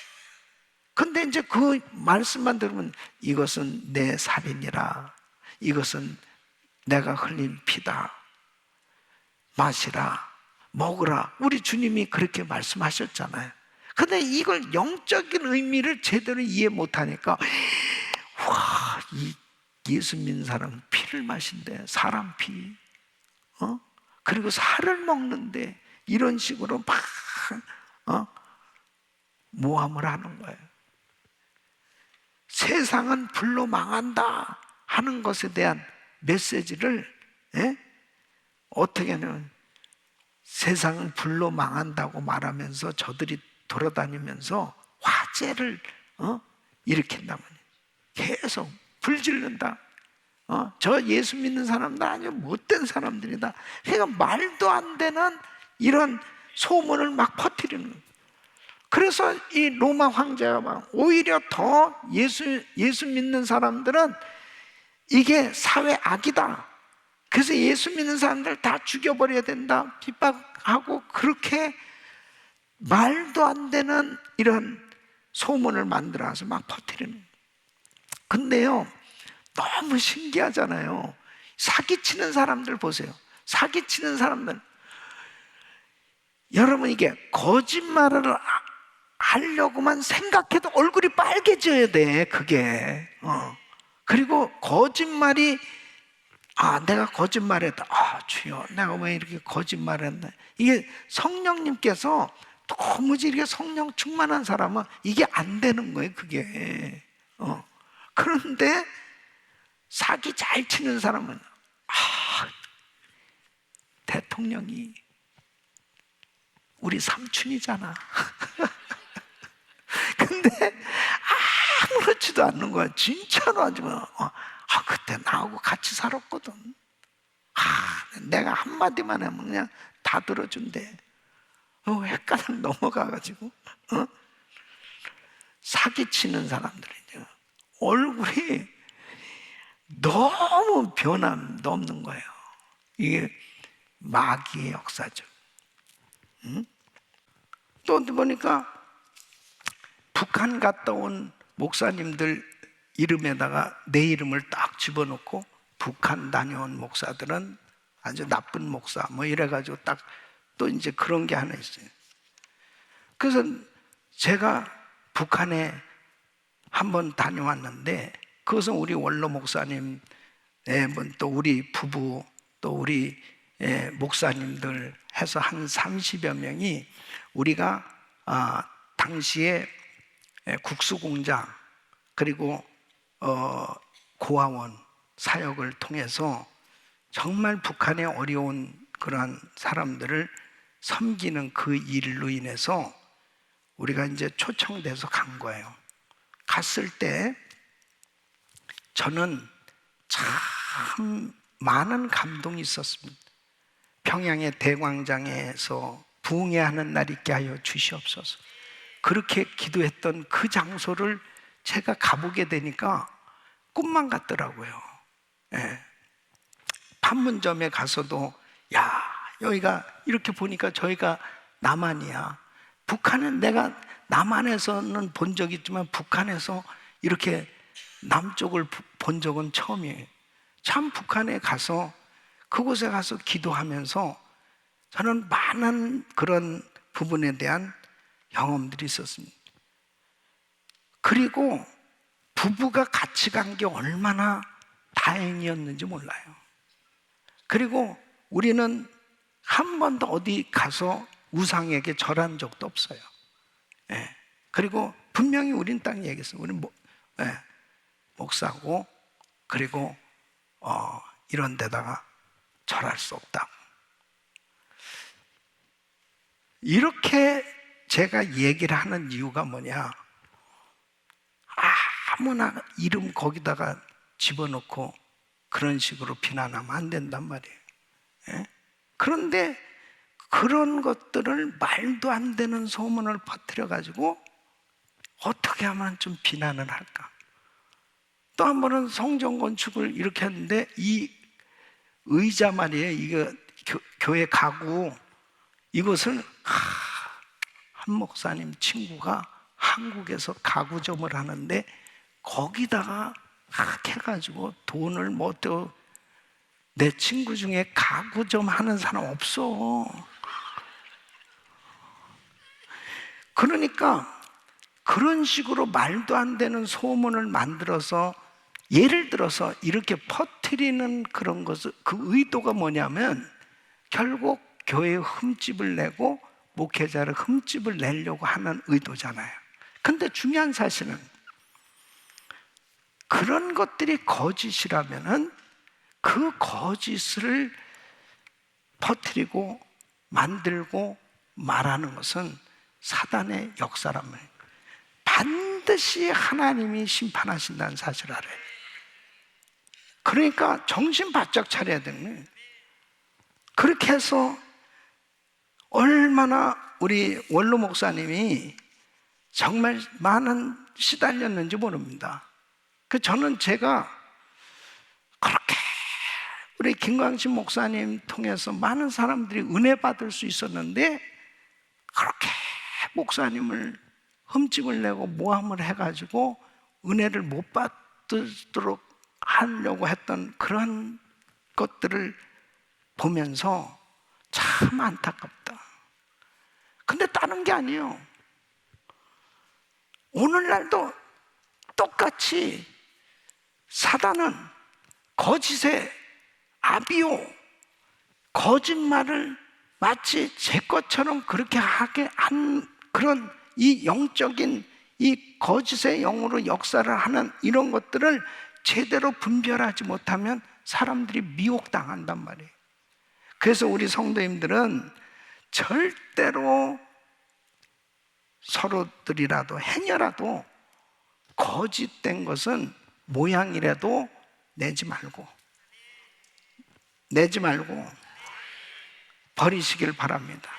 근데 이제 그 말씀만 들으면 이것은 내 살이니라. 이것은 내가 흘린 피다. 마시라. 먹으라. 우리 주님이 그렇게 말씀하셨잖아요. 근데 이걸 영적인 의미를 제대로 이해 못하니까 와, 이 예수 믿는 사람은 피를 마신대. 사람 피. 그리고 살을 먹는데 이런 식으로 막 모함을 하는 거예요. 세상은 불로 망한다 하는 것에 대한 메시지를 어떻게 하냐면 세상은 불로 망한다고 말하면서 저들이 돌아다니면서 화재를 일으킨다면 계속 불 지른다. 저 예수 믿는 사람들 아니요 못된 사람들이다. 그러니까 말도 안 되는 이런 소문을 막 퍼뜨리는 거예요. 그래서 이 로마 황제가 막 오히려 더 예수 믿는 사람들은 이게 사회 악이다. 그래서 예수 믿는 사람들 다 죽여버려야 된다. 핍박하고 그렇게 말도 안 되는 이런 소문을 만들어서 막 퍼뜨리는 거예요. 근데요, 너무 신기하잖아요. 사기치는 사람들 보세요. 사기치는 사람들. 여러분, 이게 거짓말을 하려고만 생각해도 얼굴이 빨개져야 돼, 그게. 그리고 거짓말이, 내가 거짓말했다. 주여, 내가 왜 이렇게 거짓말했나. 이게 성령님께서 도무지 이렇게 성령 충만한 사람은 이게 안 되는 거예요, 그게. 그런데 사기 잘 치는 사람은, 대통령이 우리 삼촌이잖아. 근데 아무렇지도 않는 거야. 진짜로 하지만 그때 나하고 같이 살았거든. 내가 한마디만 하면 그냥 다 들어준대. 헷갈려 넘어가가지고 사기치는 사람들이죠. 얼굴이 너무 변함도 없는 거예요. 이게 마귀의 역사죠. 또 어디 보니까 북한 갔다 온 목사님들 이름에다가 내 이름을 딱 집어넣고 북한 다녀온 목사들은 아주 나쁜 목사 뭐 이래가지고 딱 또 이제 그런 게 하나 있어요. 그래서 제가 북한에 한번 다녀왔는데 그것은 우리 원로 목사님, 또 우리 부부, 또 우리 목사님들 해서 한 30여 명이 우리가 당시에 국수공장 그리고 고아원 사역을 통해서 정말 북한의 어려운 그러한 사람들을 섬기는 그 일로 인해서 우리가 이제 초청돼서 간 거예요. 갔을 때 저는 참 많은 감동이 있었습니다. 평양의 대광장에서 부흥회하는 날 있게 하여 주시옵소서. 그렇게 기도했던 그 장소를 제가 가보게 되니까 꿈만 같더라고요. 판문점에 가서도 여기가 이렇게 보니까 저희가 남한이야. 북한은 내가 남한에서는 본 적이 있지만 북한에서 이렇게 남쪽을 본 적은 처음이에요. 참 북한에 가서 그곳에 가서 기도하면서 저는 많은 그런 부분에 대한 경험들이 있었습니다. 그리고 부부가 같이 간 게 얼마나 다행이었는지 몰라요. 그리고 우리는 한 번도 어디 가서 우상에게 절한 적도 없어요. 그리고 분명히 우린 딱 얘기했어요. 우린 목사고 그리고 이런 데다가 절할 수 없다. 이렇게 제가 얘기를 하는 이유가 뭐냐? 아무나 이름 거기다가 집어넣고 그런 식으로 비난하면 안 된단 말이에요. 그런데 그런 것들을 말도 안 되는 소문을 퍼뜨려 가지고 어떻게 하면 좀 비난을 할까? 또 한 번은 성전 건축을 이렇게 했는데 이 의자 말이에요. 이거 교회 가구 이것을 한 목사님 친구가 한국에서 가구점을 하는데 거기다가 해가지고 돈을 뭐 또 내 친구 중에 가구점 하는 사람 없어. 그러니까 그런 식으로 말도 안 되는 소문을 만들어서 예를 들어서 이렇게 퍼뜨리는 그런 것을 그 의도가 뭐냐면 결국 교회에 흠집을 내고 목회자를 흠집을 내려고 하는 의도잖아요. 근데 중요한 사실은 그런 것들이 거짓이라면은 그 거짓을 퍼뜨리고 만들고 말하는 것은 사단의 역사란 말이에요. 반드시 하나님이 심판하신다는 사실을 알아요. 그러니까 정신 바짝 차려야 되는 거예요. 그렇게 해서 얼마나 우리 원로 목사님이 정말 많은 시달렸는지 모릅니다. 저는 제가 그렇게 우리 김광신 목사님 통해서 많은 사람들이 은혜 받을 수 있었는데 그렇게 목사님을 흠집을 내고 모함을 해가지고 은혜를 못 받도록 하려고 했던 그런 것들을 보면서 참 안타깝다. 근데 다른 게 아니에요. 오늘날도 똑같이 사단은 거짓의 아비오, 거짓말을 마치 제 것처럼 그렇게 하게 한 그런 이 영적인 이 거짓의 영으로 역사를 하는 이런 것들을 제대로 분별하지 못하면 사람들이 미혹당한단 말이에요. 그래서 우리 성도님들은 절대로 서로들이라도 행여라도 거짓된 것은 모양이라도 내지 말고 버리시길 바랍니다.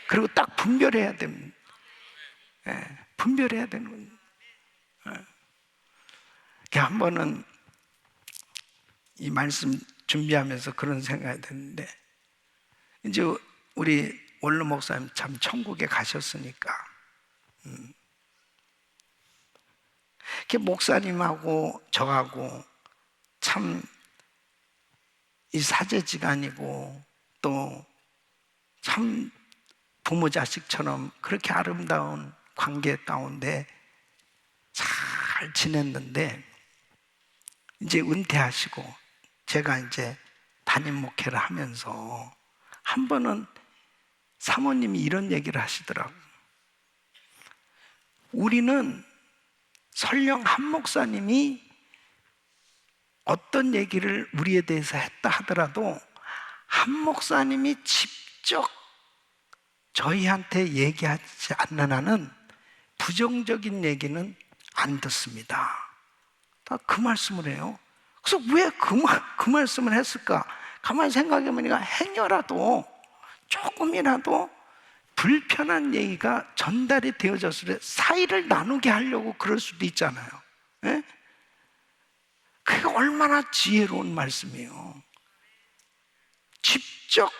그리고 딱 분별해야 됩니다. 분별해야 되는 거예요. 한 번은 이 말씀 준비하면서 그런 생각이 드는데, 이제 우리 원로 목사님 참 천국에 가셨으니까 이렇게 목사님하고 저하고 참 이 사제지간이고 또 참 부모 자식처럼 그렇게 아름다운 관계 가운데 잘 지냈는데, 이제 은퇴하시고 제가 이제 담임 목회를 하면서 한 번은 사모님이 이런 얘기를 하시더라고요. 우리는 설령 한 목사님이 어떤 얘기를 우리에 대해서 했다 하더라도 한 목사님이 직접 저희한테 얘기하지 않는 한은 부정적인 얘기는 안 듣습니다. 다 그 말씀을 해요. 그래서 왜 그 말씀을 했을까? 가만히 생각해보니까 행여라도 조금이라도 불편한 얘기가 전달이 되어졌을 때 사이를 나누게 하려고 그럴 수도 있잖아요. 예? 그게 얼마나 지혜로운 말씀이에요. 직접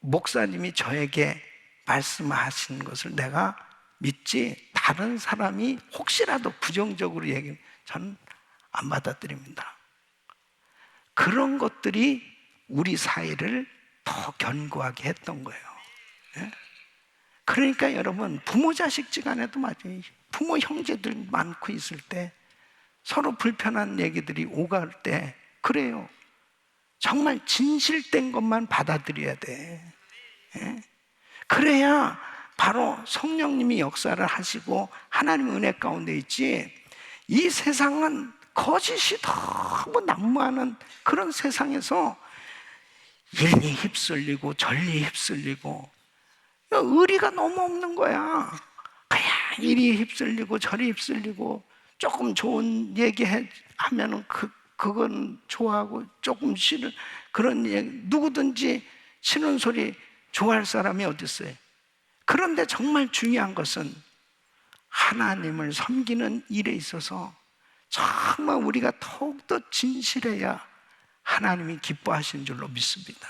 목사님이 저에게 말씀하신 것을 내가 믿지, 다른 사람이 혹시라도 부정적으로 얘기하면 저는 안 받아들입니다. 그런 것들이 우리 사이를 더 견고하게 했던 거예요. 예? 그러니까 여러분, 부모 자식지간에도 맞아요. 부모 형제들 많고 있을 때 서로 불편한 얘기들이 오갈 때 그래요. 정말 진실된 것만 받아들여야 돼. 예? 그래야 바로 성령님이 역사를 하시고 하나님의 은혜 가운데 있지, 이 세상은 거짓이 너무 난무하는 그런 세상에서 일리 휩쓸리고 전리 휩쓸리고 의리가 너무 없는 거야. 그냥 이리 휩쓸리고 저리 휩쓸리고 조금 좋은 얘기 하면은 그건 좋아하고 조금 싫은 그런 얘기, 누구든지 싫은 소리 좋아할 사람이 어디 있어요? 그런데 정말 중요한 것은 하나님을 섬기는 일에 있어서 정말 우리가 더욱더 진실해야 하나님이 기뻐하시는 줄로 믿습니다.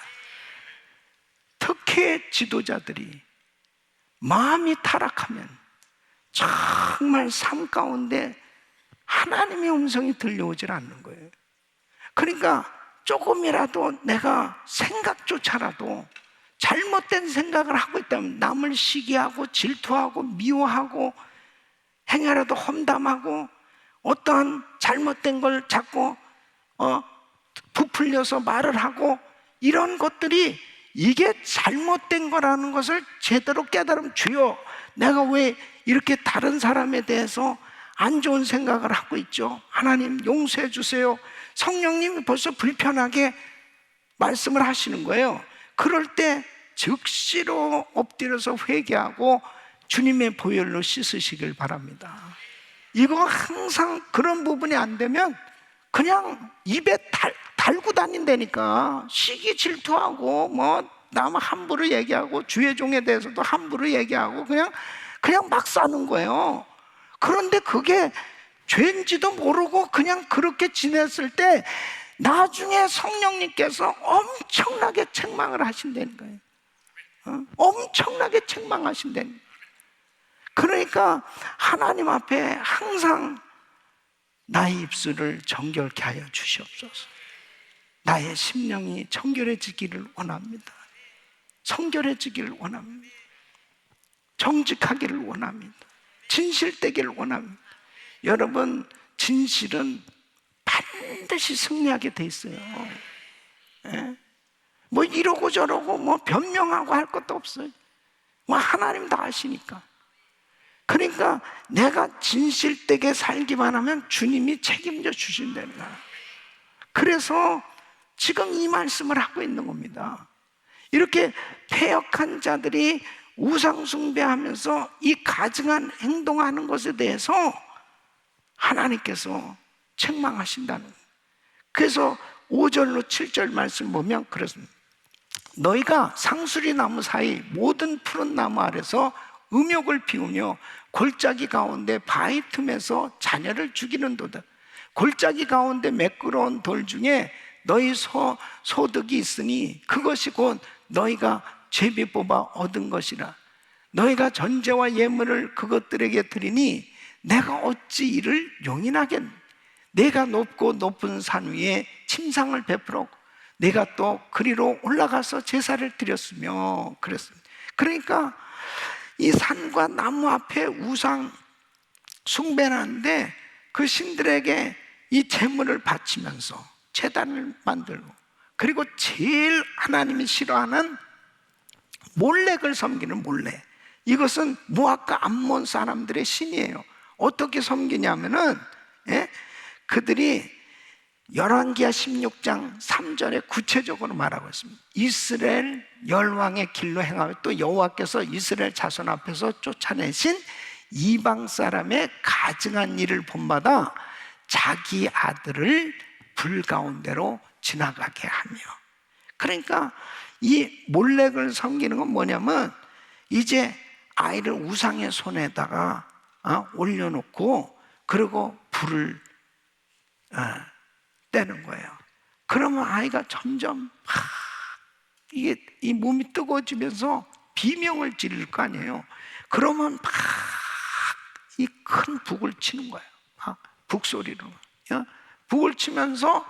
특히 지도자들이 마음이 타락하면 정말 삶 가운데 하나님의 음성이 들려오질 않는 거예요. 그러니까 조금이라도 내가 생각조차라도 잘못된 생각을 하고 있다면 남을 시기하고 질투하고 미워하고 행여라도 험담하고 어떠한 잘못된 걸 자꾸 부풀려서 말을 하고 이런 것들이 이게 잘못된 거라는 것을 제대로 깨달으면, 주여 내가 왜 이렇게 다른 사람에 대해서 안 좋은 생각을 하고 있죠? 하나님 용서해 주세요. 성령님이 벌써 불편하게 말씀을 하시는 거예요. 그럴 때 즉시로 엎드려서 회개하고 주님의 보혈로 씻으시길 바랍니다. 이거 항상 그런 부분이 안 되면 그냥 입에 달고 다닌다니까. 시기 질투하고 뭐 남 함부로 얘기하고 주의 종에 대해서도 함부로 얘기하고 그냥 막 사는 거예요. 그런데 그게 죄인지도 모르고 그냥 그렇게 지냈을 때 나중에 성령님께서 엄청나게 책망을 하신다는 거예요. 엄청나게 책망하신다는 거예요. 그러니까 하나님 앞에 항상 나의 입술을 정결케 하여 주시옵소서. 나의 심령이 정결해지기를 원합니다. 정결해지기를 원합니다. 정직하기를 원합니다. 진실되기를 원합니다. 여러분, 진실은 반드시 승리하게 돼 있어요. 예? 뭐 이러고 저러고 뭐 변명하고 할 것도 없어요. 뭐 하나님 다 아시니까. 그러니까 내가 진실되게 살기만 하면 주님이 책임져 주신다는 거야. 그래서 지금 이 말씀을 하고 있는 겁니다. 이렇게 패역한 자들이 우상 숭배하면서 이 가증한 행동하는 것에 대해서 하나님께서 책망하신다는 거예요. 그래서 5절로 7절 말씀 보면 그렇습니다. 너희가 상수리 나무 사이 모든 푸른 나무 아래서 음욕을 피우며 골짜기 가운데 바위 틈에서 자녀를 죽이는도다. 골짜기 가운데 매끄러운 돌 중에 너희 소득이 있으니 그것이 곧 너희가 제비 뽑아 얻은 것이라. 너희가 전제와 예물을 그것들에게 드리니 내가 어찌 이를 용인하겠느냐. 내가 높고 높은 산 위에 침상을 베풀었고 내가 또 그리로 올라가서 제사를 드렸으며 그랬습니다. 그러니까 이 산과 나무 앞에 우상 숭배를 하는데 그 신들에게 이 제물을 바치면서 제단을 만들고, 그리고 제일 하나님이 싫어하는 몰렉을 섬기는 몰렉. 이것은 모압과 암몬 사람들의 신이에요. 어떻게 섬기냐면은 그들이 열왕기하 16장 3절에 구체적으로 말하고 있습니다. 이스라엘 열왕의 길로 행하며 또 여호와께서 이스라엘 자손 앞에서 쫓아내신 이방 사람의 가증한 일을 본받아 자기 아들을 불 가운데로 지나가게 하며. 그러니까 이 몰렉을 섬기는 건 뭐냐면 이제 아이를 우상의 손에다가 올려놓고 그리고 불을 떼는 거예요. 그러면 아이가 점점 이게 이 몸이 뜨거워지면서 비명을 지를 거 아니에요. 그러면 막 이 큰 북을 치는 거예요. 북소리로 북을 치면서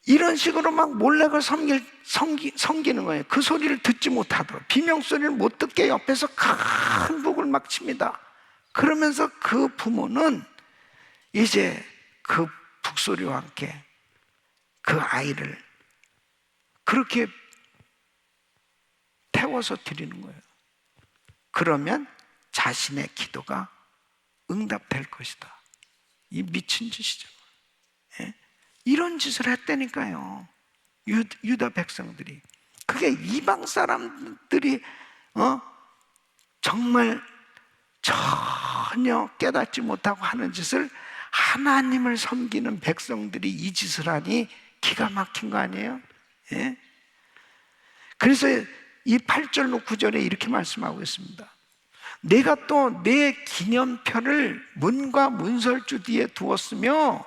이런 식으로 막 몰렉을 섬기는 거예요. 그 소리를 듣지 못하도록, 비명 소리를 못 듣게 옆에서 큰 북을 막 칩니다. 그러면서 그 부모는 이제 그 북소리와 함께 그 아이를 그렇게 태워서 드리는 거예요. 그러면 자신의 기도가 응답될 것이다. 이 미친 짓이죠. 예? 이런 짓을 했다니까요. 유다 백성들이. 그게 이방 사람들이 정말 전혀 깨닫지 못하고 하는 짓을 하나님을 섬기는 백성들이 이 짓을 하니 기가 막힌 거 아니에요? 예? 그래서 이 8절로 9절에 이렇게 말씀하고 있습니다. 내가 또 내 기념편을 문과 문설주 뒤에 두었으며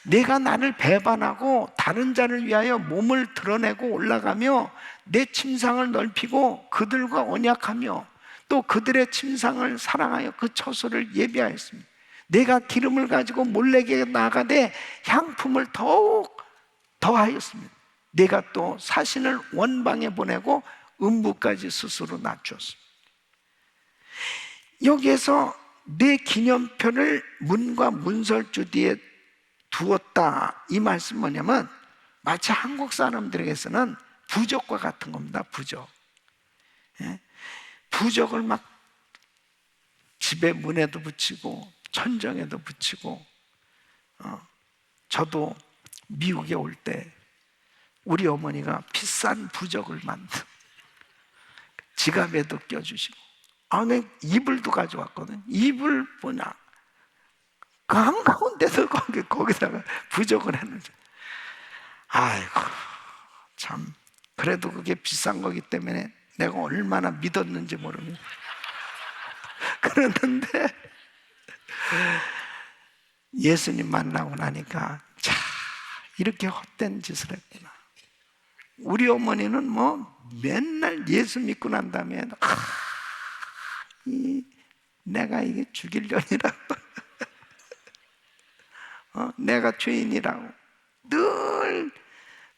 내가 나를 배반하고 다른 자를 위하여 몸을 드러내고 올라가며 내 침상을 넓히고 그들과 언약하며 또 그들의 침상을 사랑하여 그 처소를 예비하였습니다. 내가 기름을 가지고 몰렉에게 나가되 향품을 더욱 더하였습니다. 내가 또 사신을 원방에 보내고 음부까지 스스로 낮추었습니다. 여기에서 내 기념편을 문과 문설주 뒤에 두었다, 이 말씀 뭐냐면 마치 한국 사람들에게서는 부적과 같은 겁니다. 부적. 부적을 막 집에 문에도 붙이고 천정에도 붙이고. 저도 미국에 올 때 우리 어머니가 비싼 부적을 만든 지갑에도 껴주시고, 내 이불도 가져왔거든. 이불 뭐냐, 그 한가운데서 거기다가 부적을 했는데, 아이고 참, 그래도 그게 비싼 거기 때문에 내가 얼마나 믿었는지 모르겠네. 그랬는데 예수님 만나고 나니까 자, 이렇게 헛된 짓을 했구나. 우리 어머니는 뭐 맨날 예수 믿고 난 다음에 내가 이게 죽이려니라고 내가 죄인이라고 늘.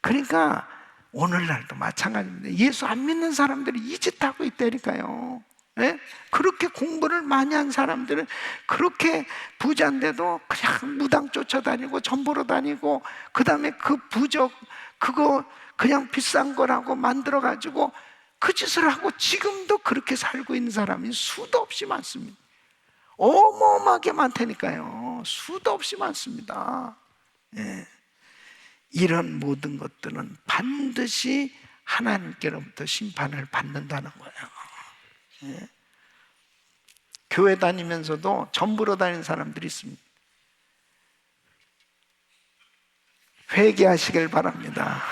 그러니까 오늘날도 마찬가지입니다. 예수 안 믿는 사람들이 이 짓 하고 있다니까요. 예? 그렇게 공부를 많이 한 사람들은 그렇게 부자인데도 그냥 무당 쫓아다니고 전보러 다니고, 그 다음에 그 부적 그거 그냥 비싼 거라고 만들어가지고 그 짓을 하고 지금도 그렇게 살고 있는 사람이 수도 없이 많습니다. 어마어마하게 많다니까요. 수도 없이 많습니다. 예. 이런 모든 것들은 반드시 하나님께로부터 심판을 받는다는 거예요. 예. 교회 다니면서도 전부로 다니는 사람들이 있습니다. 회개하시길 바랍니다.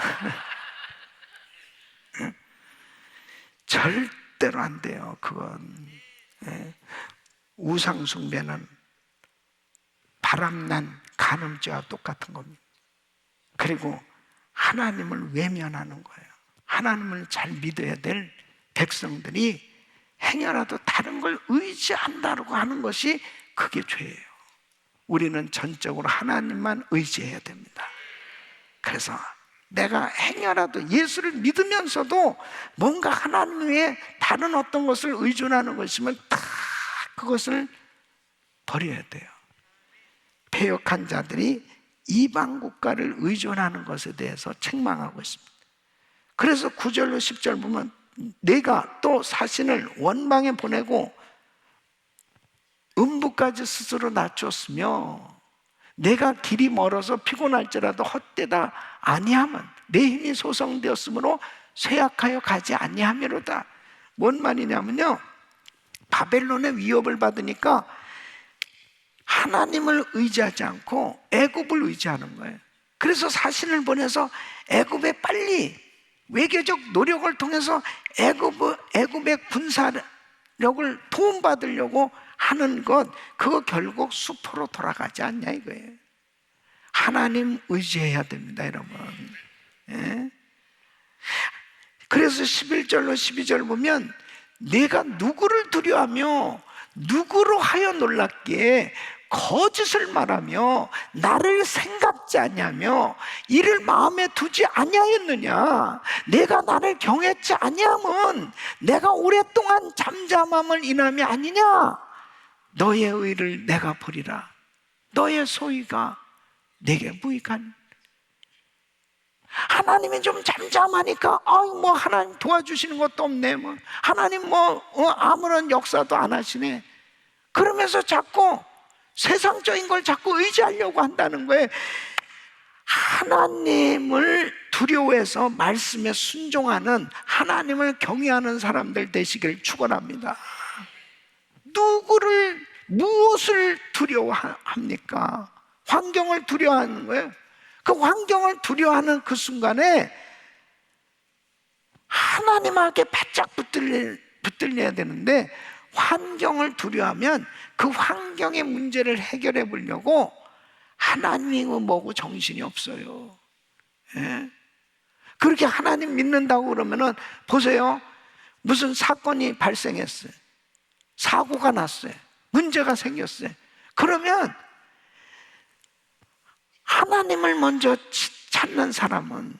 절대로 안 돼요. 그건 우상 숭배는 바람난 간음죄와 똑같은 겁니다. 그리고 하나님을 외면하는 거예요. 하나님을 잘 믿어야 될 백성들이 행여라도 다른 걸 의지한다고 하는 것이 그게 죄예요. 우리는 전적으로 하나님만 의지해야 됩니다. 그래서 내가 행여라도 예수를 믿으면서도 뭔가 하나님 외에 다른 어떤 것을 의존하는 것이면 다 그것을 버려야 돼요. 패역한 자들이 이방 국가를 의존하는 것에 대해서 책망하고 있습니다. 그래서 9절로 10절 보면 내가 또 사신을 원방에 보내고 음부까지 스스로 낮췄으며 내가 길이 멀어서 피곤할지라도 헛되다 아니하면 내 힘이 소성되었으므로 쇠약하여 가지 아니하미로다. 뭔 말이냐면요, 바벨론의 위협을 받으니까 하나님을 의지하지 않고 애굽을 의지하는 거예요. 그래서 사신을 보내서 애굽에 빨리 외교적 노력을 통해서 애굽의 군사력을 도움받으려고 하는 것, 그거 결국 수포로 돌아가지 않냐 이거예요. 하나님 의지해야 됩니다, 여러분. 예? 그래서 11절로 12절 보면 내가 누구를 두려워하며 누구로 하여 놀랍기에 거짓을 말하며 나를 생각지 아니하며 이를 마음에 두지 아니하였느냐. 내가 나를 경외치 아니함은 내가 오랫동안 잠잠함을 인함이 아니냐. 너의 의를 내가 보리라. 너의 소위가 내게 무익하니. 하나님이 좀 잠잠하니까 뭐 하나님 도와주시는 것도 없네, 뭐 하나님 아무런 역사도 안 하시네, 그러면서 자꾸 세상적인 걸 자꾸 의지하려고 한다는 거예요. 하나님을 두려워해서 말씀에 순종하는, 하나님을 경외하는 사람들 되시길 축원합니다. 무엇을 두려워합니까? 환경을 두려워하는 거예요. 그 환경을 두려워하는 그 순간에 하나님에게 바짝 붙들려야 되는데, 환경을 두려워하면 그 환경의 문제를 해결해 보려고 하나님은 뭐고 정신이 없어요. 예? 그렇게 하나님 믿는다고 그러면은 보세요, 무슨 사건이 발생했어요, 사고가 났어요, 문제가 생겼어요. 그러면 하나님을 먼저 찾는 사람은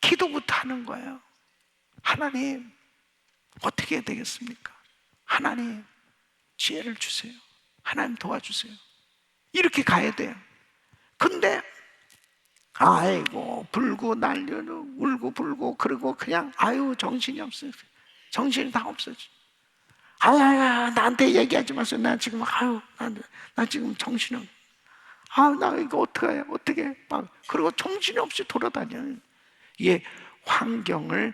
기도부터 하는 거예요. 하나님, 어떻게 해야 되겠습니까? 하나님, 지혜를 주세요. 하나님 도와주세요. 이렇게 가야 돼요. 근데 아이고 불고 난리로 울고 불고 그러고 그냥 정신이 없어요. 정신이 다 없어져. 나한테 얘기하지 마세요. 나 지금 나 지금 정신이 없어. 나 이거 어떻게 막 그리고 정신이 없이 돌아다녀요. 이게 환경을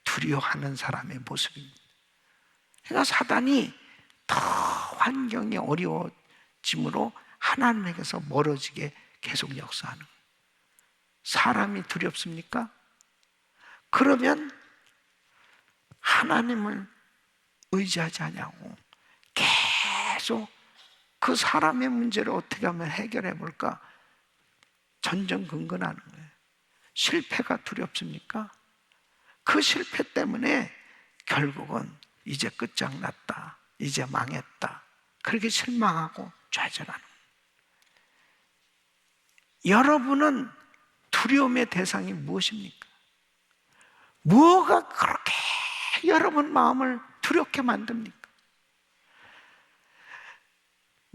두려워하는 사람의 모습입니다. 그러니까 사단이 더 환경이 어려워짐으로 하나님에게서 멀어지게 계속 역사하는 거예요. 사람이 두렵습니까? 그러면 하나님을 의지하지 않냐고 계속 그 사람의 문제를 어떻게 하면 해결해 볼까 전전긍긍하는 거예요. 실패가 두렵습니까? 그 실패 때문에 결국은 이제 끝장났다, 이제 망했다, 그렇게 실망하고 좌절하는 거예요. 여러분은 두려움의 대상이 무엇입니까? 뭐가 그렇게 여러분 마음을 두렵게 만듭니까?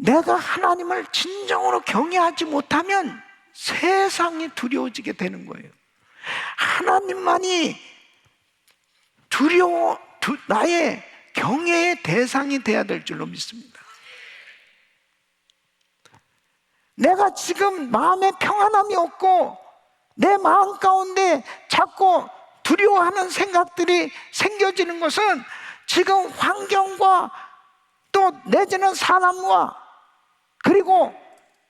내가 하나님을 진정으로 경외하지 못하면 세상이 두려워지게 되는 거예요. 하나님만이 나의 경외의 대상이 되어야 될 줄로 믿습니다. 내가 지금 마음에 평안함이 없고 내 마음 가운데 자꾸 두려워하는 생각들이 생겨지는 것은 지금 환경과 또 내지는 사람과 그리고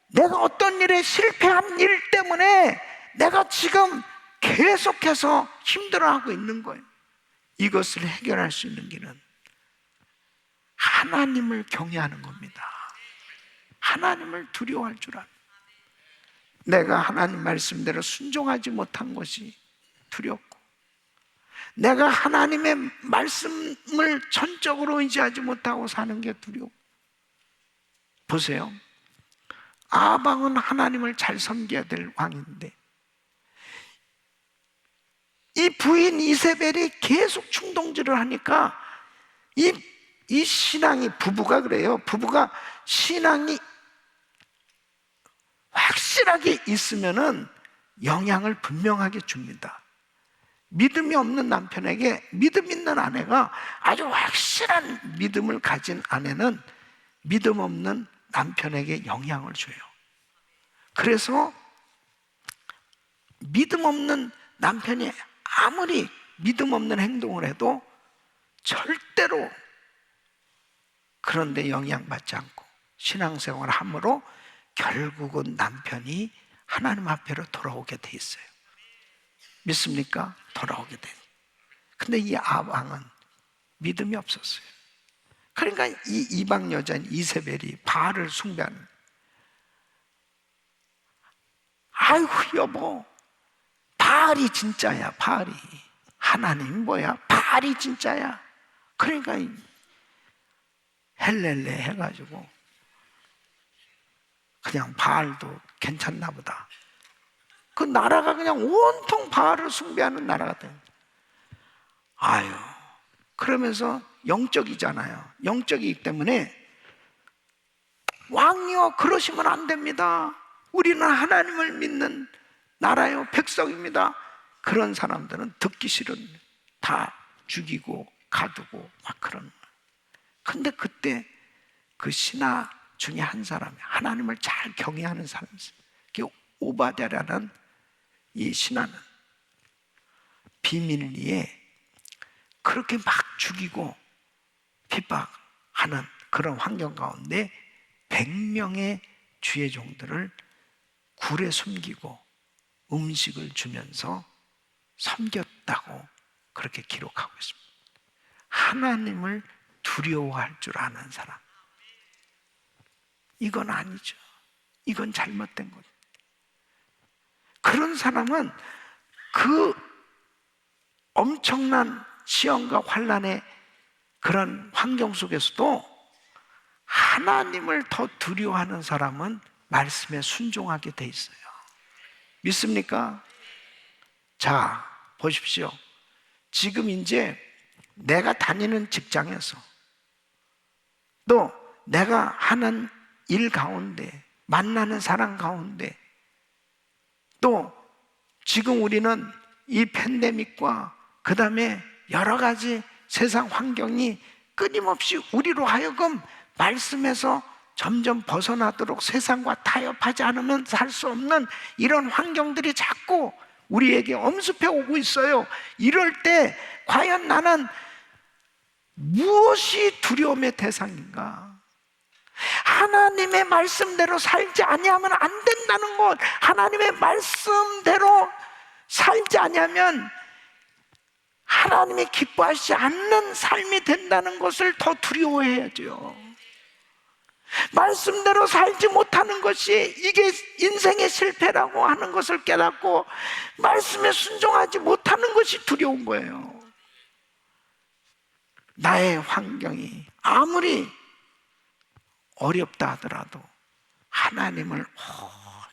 내가 어떤 일에 실패한 일 때문에 내가 지금 계속해서 힘들어하고 있는 거예요. 이것을 해결할 수 있는 길은 하나님을 경외하는 겁니다. 하나님을 두려워할 줄 아는, 내가 하나님 말씀대로 순종하지 못한 것이 두렵고 내가 하나님의 말씀을 전적으로 의지하지 못하고 사는 게 두려워. 보세요, 아방은 하나님을 잘 섬겨야 될 왕인데 이 부인 이세벨이 계속 충동질을 하니까 이 신앙이, 부부가 그래요. 부부가 신앙이 확실하게 있으면은 영향을 분명하게 줍니다. 믿음이 없는 남편에게 믿음 있는 아내가, 아주 확실한 믿음을 가진 아내는 믿음 없는 남편에게 영향을 줘요. 그래서 믿음 없는 남편이 아무리 믿음 없는 행동을 해도 절대로 그런데 영향받지 않고 신앙생활을 함으로 결국은 남편이 하나님 앞에로 돌아오게 돼 있어요. 믿습니까? 돌아오게 돼. 근데 이 아방은 믿음이 없었어요. 그러니까 이 이방 여자인 이세벨이 바알을 숭배하는, 아이고 여보, 바알이 진짜야. 바알이, 하나님이 뭐야? 바알이 진짜야. 그러니까 헬렐레 해가지고 그냥 바알도 괜찮나 보다. 그 나라가 그냥 온통 바알을 숭배하는 나라가 돼. 아유, 그러면서 영적이잖아요. 영적이기 때문에 왕이요, 그러시면 안 됩니다. 우리는 하나님을 믿는 나라요, 백성입니다. 그런 사람들은 듣기 싫은 다 죽이고 가두고 막 그런 거예요. 근데 그때 그 신하 중에 한 사람이, 하나님을 잘 경외하는 사람이 있어요. 그 오바댜라는 이 신하는 비밀리에 그렇게 막 죽이고 핍박하는 그런 환경 가운데 100명의 주의 종들을 굴에 숨기고 음식을 주면서 섬겼다고 그렇게 기록하고 있습니다. 하나님을 두려워할 줄 아는 사람, 이건 아니죠. 이건 잘못된 거죠. 그런 사람은 그 엄청난 시험과 환난의 그런 환경 속에서도 하나님을 더 두려워하는 사람은 말씀에 순종하게 돼 있어요. 믿습니까? 자, 보십시오. 지금 이제 내가 다니는 직장에서 또 내가 하는 일 가운데, 만나는 사람 가운데, 또 지금 우리는 이 팬데믹과 그 다음에 여러 가지 세상 환경이 끊임없이 우리로 하여금 말씀에서 점점 벗어나도록 세상과 타협하지 않으면 살 수 없는 이런 환경들이 자꾸 우리에게 엄습해 오고 있어요. 이럴 때 과연 나는 무엇이 두려움의 대상인가? 하나님의 말씀대로 살지 아니하면 안 된다는 것, 하나님의 말씀대로 살지 아니하면 하나님이 기뻐하시지 않는 삶이 된다는 것을 더 두려워해야죠. 말씀대로 살지 못하는 것이 이게 인생의 실패라고 하는 것을 깨닫고 말씀에 순종하지 못하는 것이 두려운 거예요. 나의 환경이 아무리 어렵다 하더라도 하나님을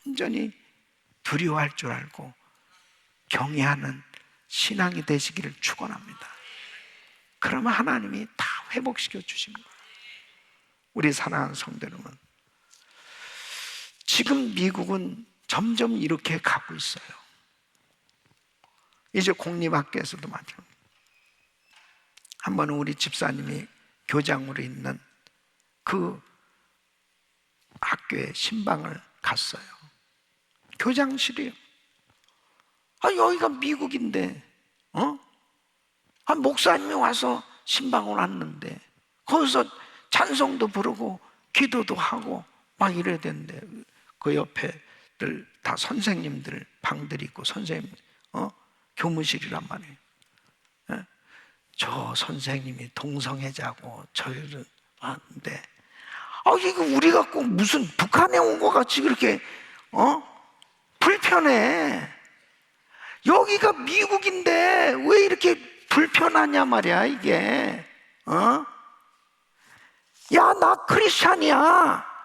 온전히 두려워할 줄 알고 경외하는 신앙이 되시기를 축원합니다. 그러면 하나님이 다 회복시켜 주신 거예요. 우리 사랑하는 성도 여러분, 지금 미국은 점점 이렇게 가고 있어요. 이제 공립학교에서도 마찬가지입니다. 한 번은 우리 집사님이 교장으로 있는 그 학교에 신방을 갔어요. 교장실이에요. 여기가 미국인데, 목사님이 와서 신방을 왔는데, 거기서 찬송도 부르고, 기도도 하고, 막 이래야 되는데, 그 옆에들 다 선생님들 방들이 있고, 선생님, 교무실이란 말이에요. 저 선생님이 동성애자고, 저희는 왔는데, 이거 우리가 꼭 무슨 북한에 온 것 같이 그렇게, 불편해. 여기가 미국인데 왜 이렇게 불편하냐 말이야, 이게. 야, 나 크리스찬이야.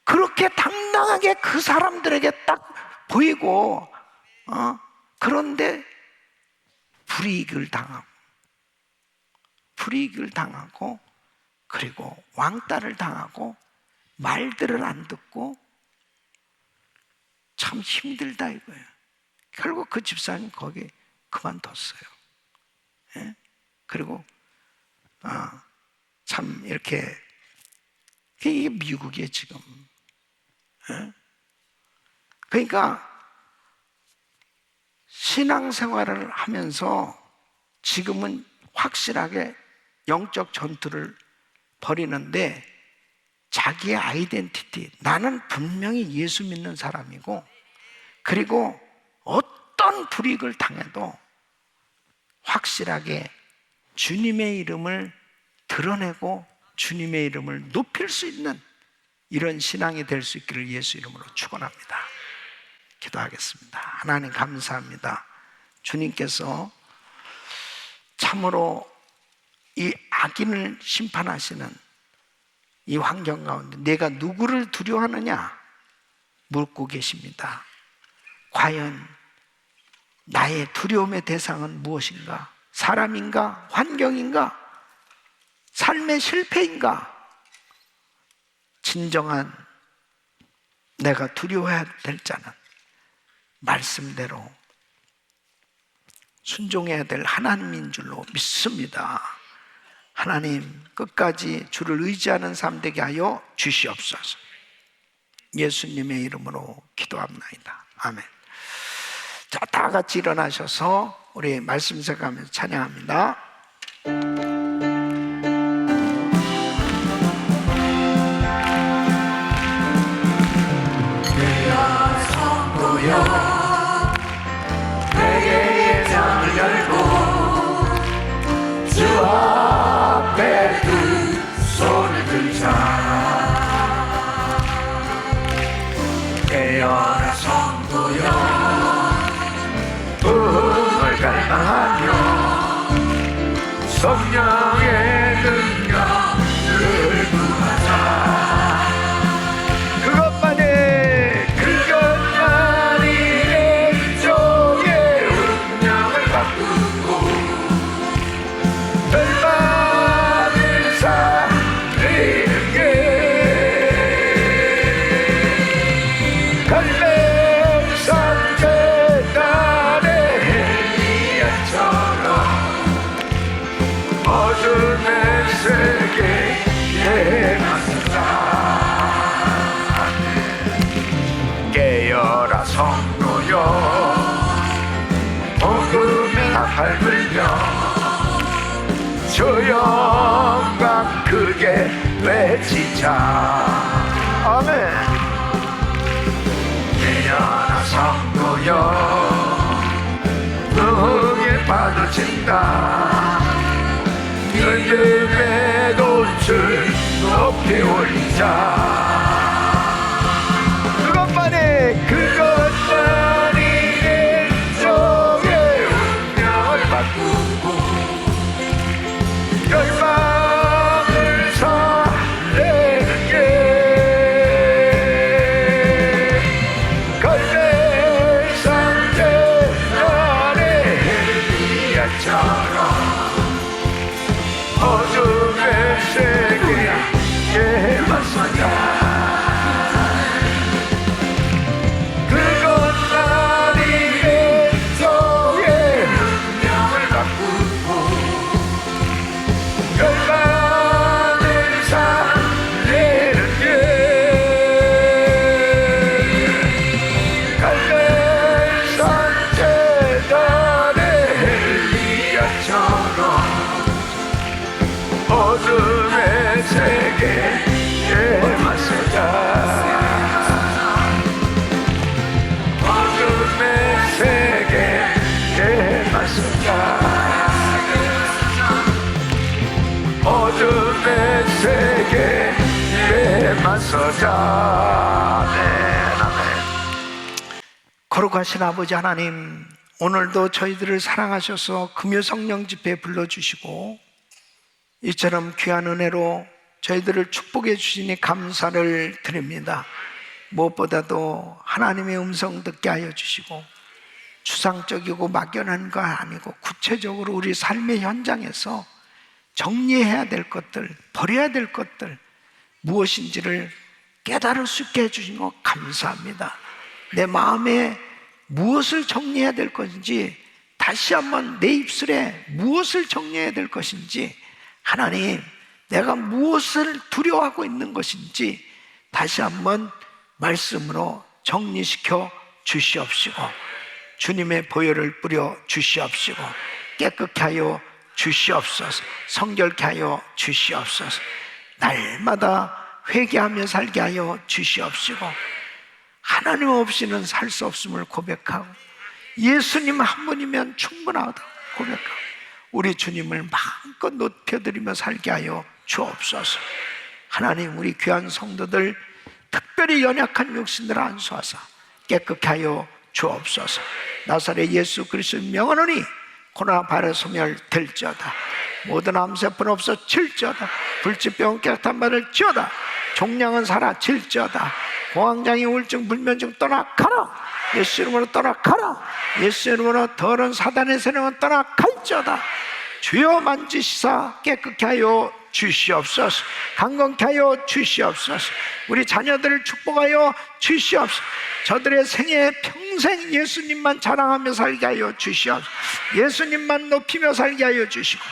그렇게 당당하게 그 사람들에게 딱 보이고, 그런데 불이익을 당하고, 그리고 왕따를 당하고, 말들을 안 듣고, 참 힘들다 이거예요. 결국 그 집사님 거기 그만뒀어요. 예? 그리고 참 이렇게, 이게 미국이에요 지금. 예? 그러니까 신앙생활을 하면서 지금은 확실하게 영적 전투를 벌이는데, 자기의 아이덴티티, 나는 분명히 예수 믿는 사람이고, 그리고 어떤 불이익을 당해도 확실하게 주님의 이름을 드러내고 주님의 이름을 높일 수 있는 이런 신앙이 될 수 있기를 예수 이름으로 축원합니다. 기도하겠습니다. 하나님 감사합니다. 주님께서 참으로 이 악인을 심판하시는 이 환경 가운데 내가 누구를 두려워하느냐 묻고 계십니다. 과연 나의 두려움의 대상은 무엇인가? 사람인가? 환경인가? 삶의 실패인가? 진정한 내가 두려워해야 될 자는 말씀대로 순종해야 될 하나님인 줄로 믿습니다. 하나님, 끝까지 주를 의지하는 삶 되게 하여 주시옵소서. 예수님의 이름으로 기도합나이다. 아멘. 자, 다 같이 일어나셔서 우리 말씀 생각하면서 찬양합니다. 회개의 장을 열고 주 앞에 두 손을 들자. 깨어라 성도여, 부흥을 갈망하며 성령의 능력을 구하자. 그것만이 내 종의 운명을 바꾸고 열방을 살리는 게 갈매산 계단의 엘리야처럼 어둠의 세계에 맞서자. 깨어라 성도여, 복음의 나팔 불며 주 영광 크게 외치자. 아멘. 깨어라 성도여, 부흥에 파도친다. 믿음의 돛을 높이 올리자. 그것만이 내 종의 운명을 바꾸고 열방을 살리는 게 갈매산 계단의 엘리야처럼 어둠의 세계에 맞서자. 나서자. 아멘, 아멘. 거룩하신 아버지 하나님, 오늘도 저희들을 사랑하셔서 금요 성령 집회에 불러주시고 이처럼 귀한 은혜로 저희들을 축복해 주시니 감사를 드립니다. 무엇보다도 하나님의 음성 듣게 하여 주시고 추상적이고 막연한 거 아니고 구체적으로 우리 삶의 현장에서 정리해야 될 것들, 버려야 될 것들 무엇인지를 깨달을 수 있게 해주신 것 감사합니다. 내 마음에 무엇을 정리해야 될 것인지, 다시 한번 내 입술에 무엇을 정리해야 될 것인지, 하나님 내가 무엇을 두려워하고 있는 것인지 다시 한번 말씀으로 정리시켜 주시옵시고 주님의 보혈을 뿌려 주시옵시고 깨끗게 하여 주시옵소서. 성결케 하여 주시옵소서. 날마다 회개하며 살게 하여 주시옵시고 하나님 없이는 살 수 없음을 고백하고 예수님 한 분이면 충분하다고 고백하고 우리 주님을 마음껏 높여드리며 살게 하여 주옵소서. 하나님, 우리 귀한 성도들 특별히 연약한 육신들 안수하사 깨끗게 하여 주옵소서. 나사렛 예수 그리스도의 명하노니 코로나 바이러스 소멸될지어다. 모든 암세포는 없어질지어다. 불치병 깨끗한 바를 지어다. 종량은 사라질지어다. 공황장애 우울증 불면증 떠나가라. 예수 이름으로 떠나가라. 예수 이름으로 더러운 사단의 세력은 떠나갈지어다. 주여 만지시사 깨끗게 하여 주시옵소서. 강건케 하여 주시옵소서. 우리 자녀들을 축복하여 주시옵소서. 저들의 생애 평생 예수님만 자랑하며 살게 하여 주시옵소서. 예수님만 높이며 살게 하여 주시고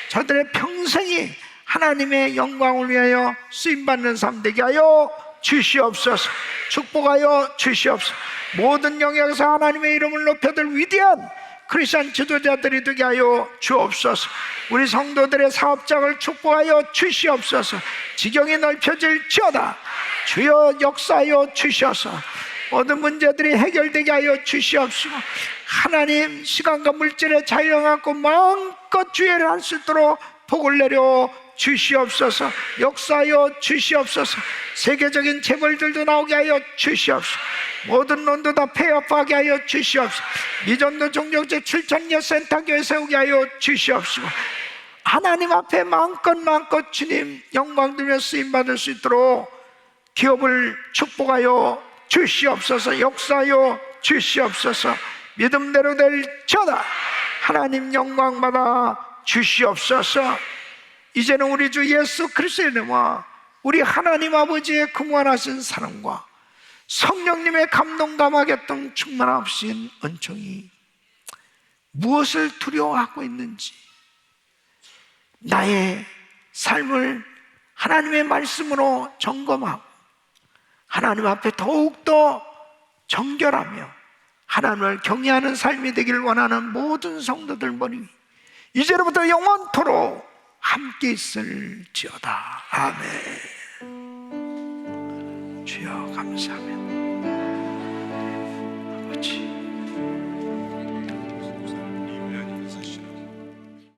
저들의 평생이 하나님의 영광을 위하여 쓰임받는 삶 되게 하여 주시옵소서. 축복하여 주시옵소서. 모든 영역에서 하나님의 이름을 높여들 위대한 크리스천 지도자들이 되게 하여 주옵소서. 우리 성도들의 사업장을 축복하여 주시옵소서. 지경이 넓혀질지어다. 주여 역사하여 주셔서 모든 문제들이 해결되게 하여 주시옵시고 하나님, 시간과 물질의 자유를 갖고 마음껏 주의를 할 수 있도록 복을 내려 주시옵소서. 역사하여 주시옵소서. 세계적인 재벌들도 나오게 하여 주시옵소서. 모든 론도 다 폐업하게 하여 주시옵소서. 미전도 종족제 7,000여 센터교회 세우게 하여 주시옵시고 하나님 앞에 마음껏 주님 영광 들며 쓰임받을 수 있도록 기업을 축복하여 주시옵소서. 역사하여 주시옵소서. 믿음대로 될지어다. 하나님 영광 받아 주시옵소서. 이제는 우리 주 예수 그리스도의 이름과 우리 하나님 아버지의 긍만하신 사랑과 성령님의 감동 감화겠던 충만하신 은총이 무엇을 두려워하고 있는지 나의 삶을 하나님의 말씀으로 점검하고 하나님 앞에 더욱더 정결하며 하나님을 경외하는 삶이 되기를 원하는 모든 성도들 머리 위 이제로부터 영원토록 함께 있을지어다. 아멘. 주여 감사합니다.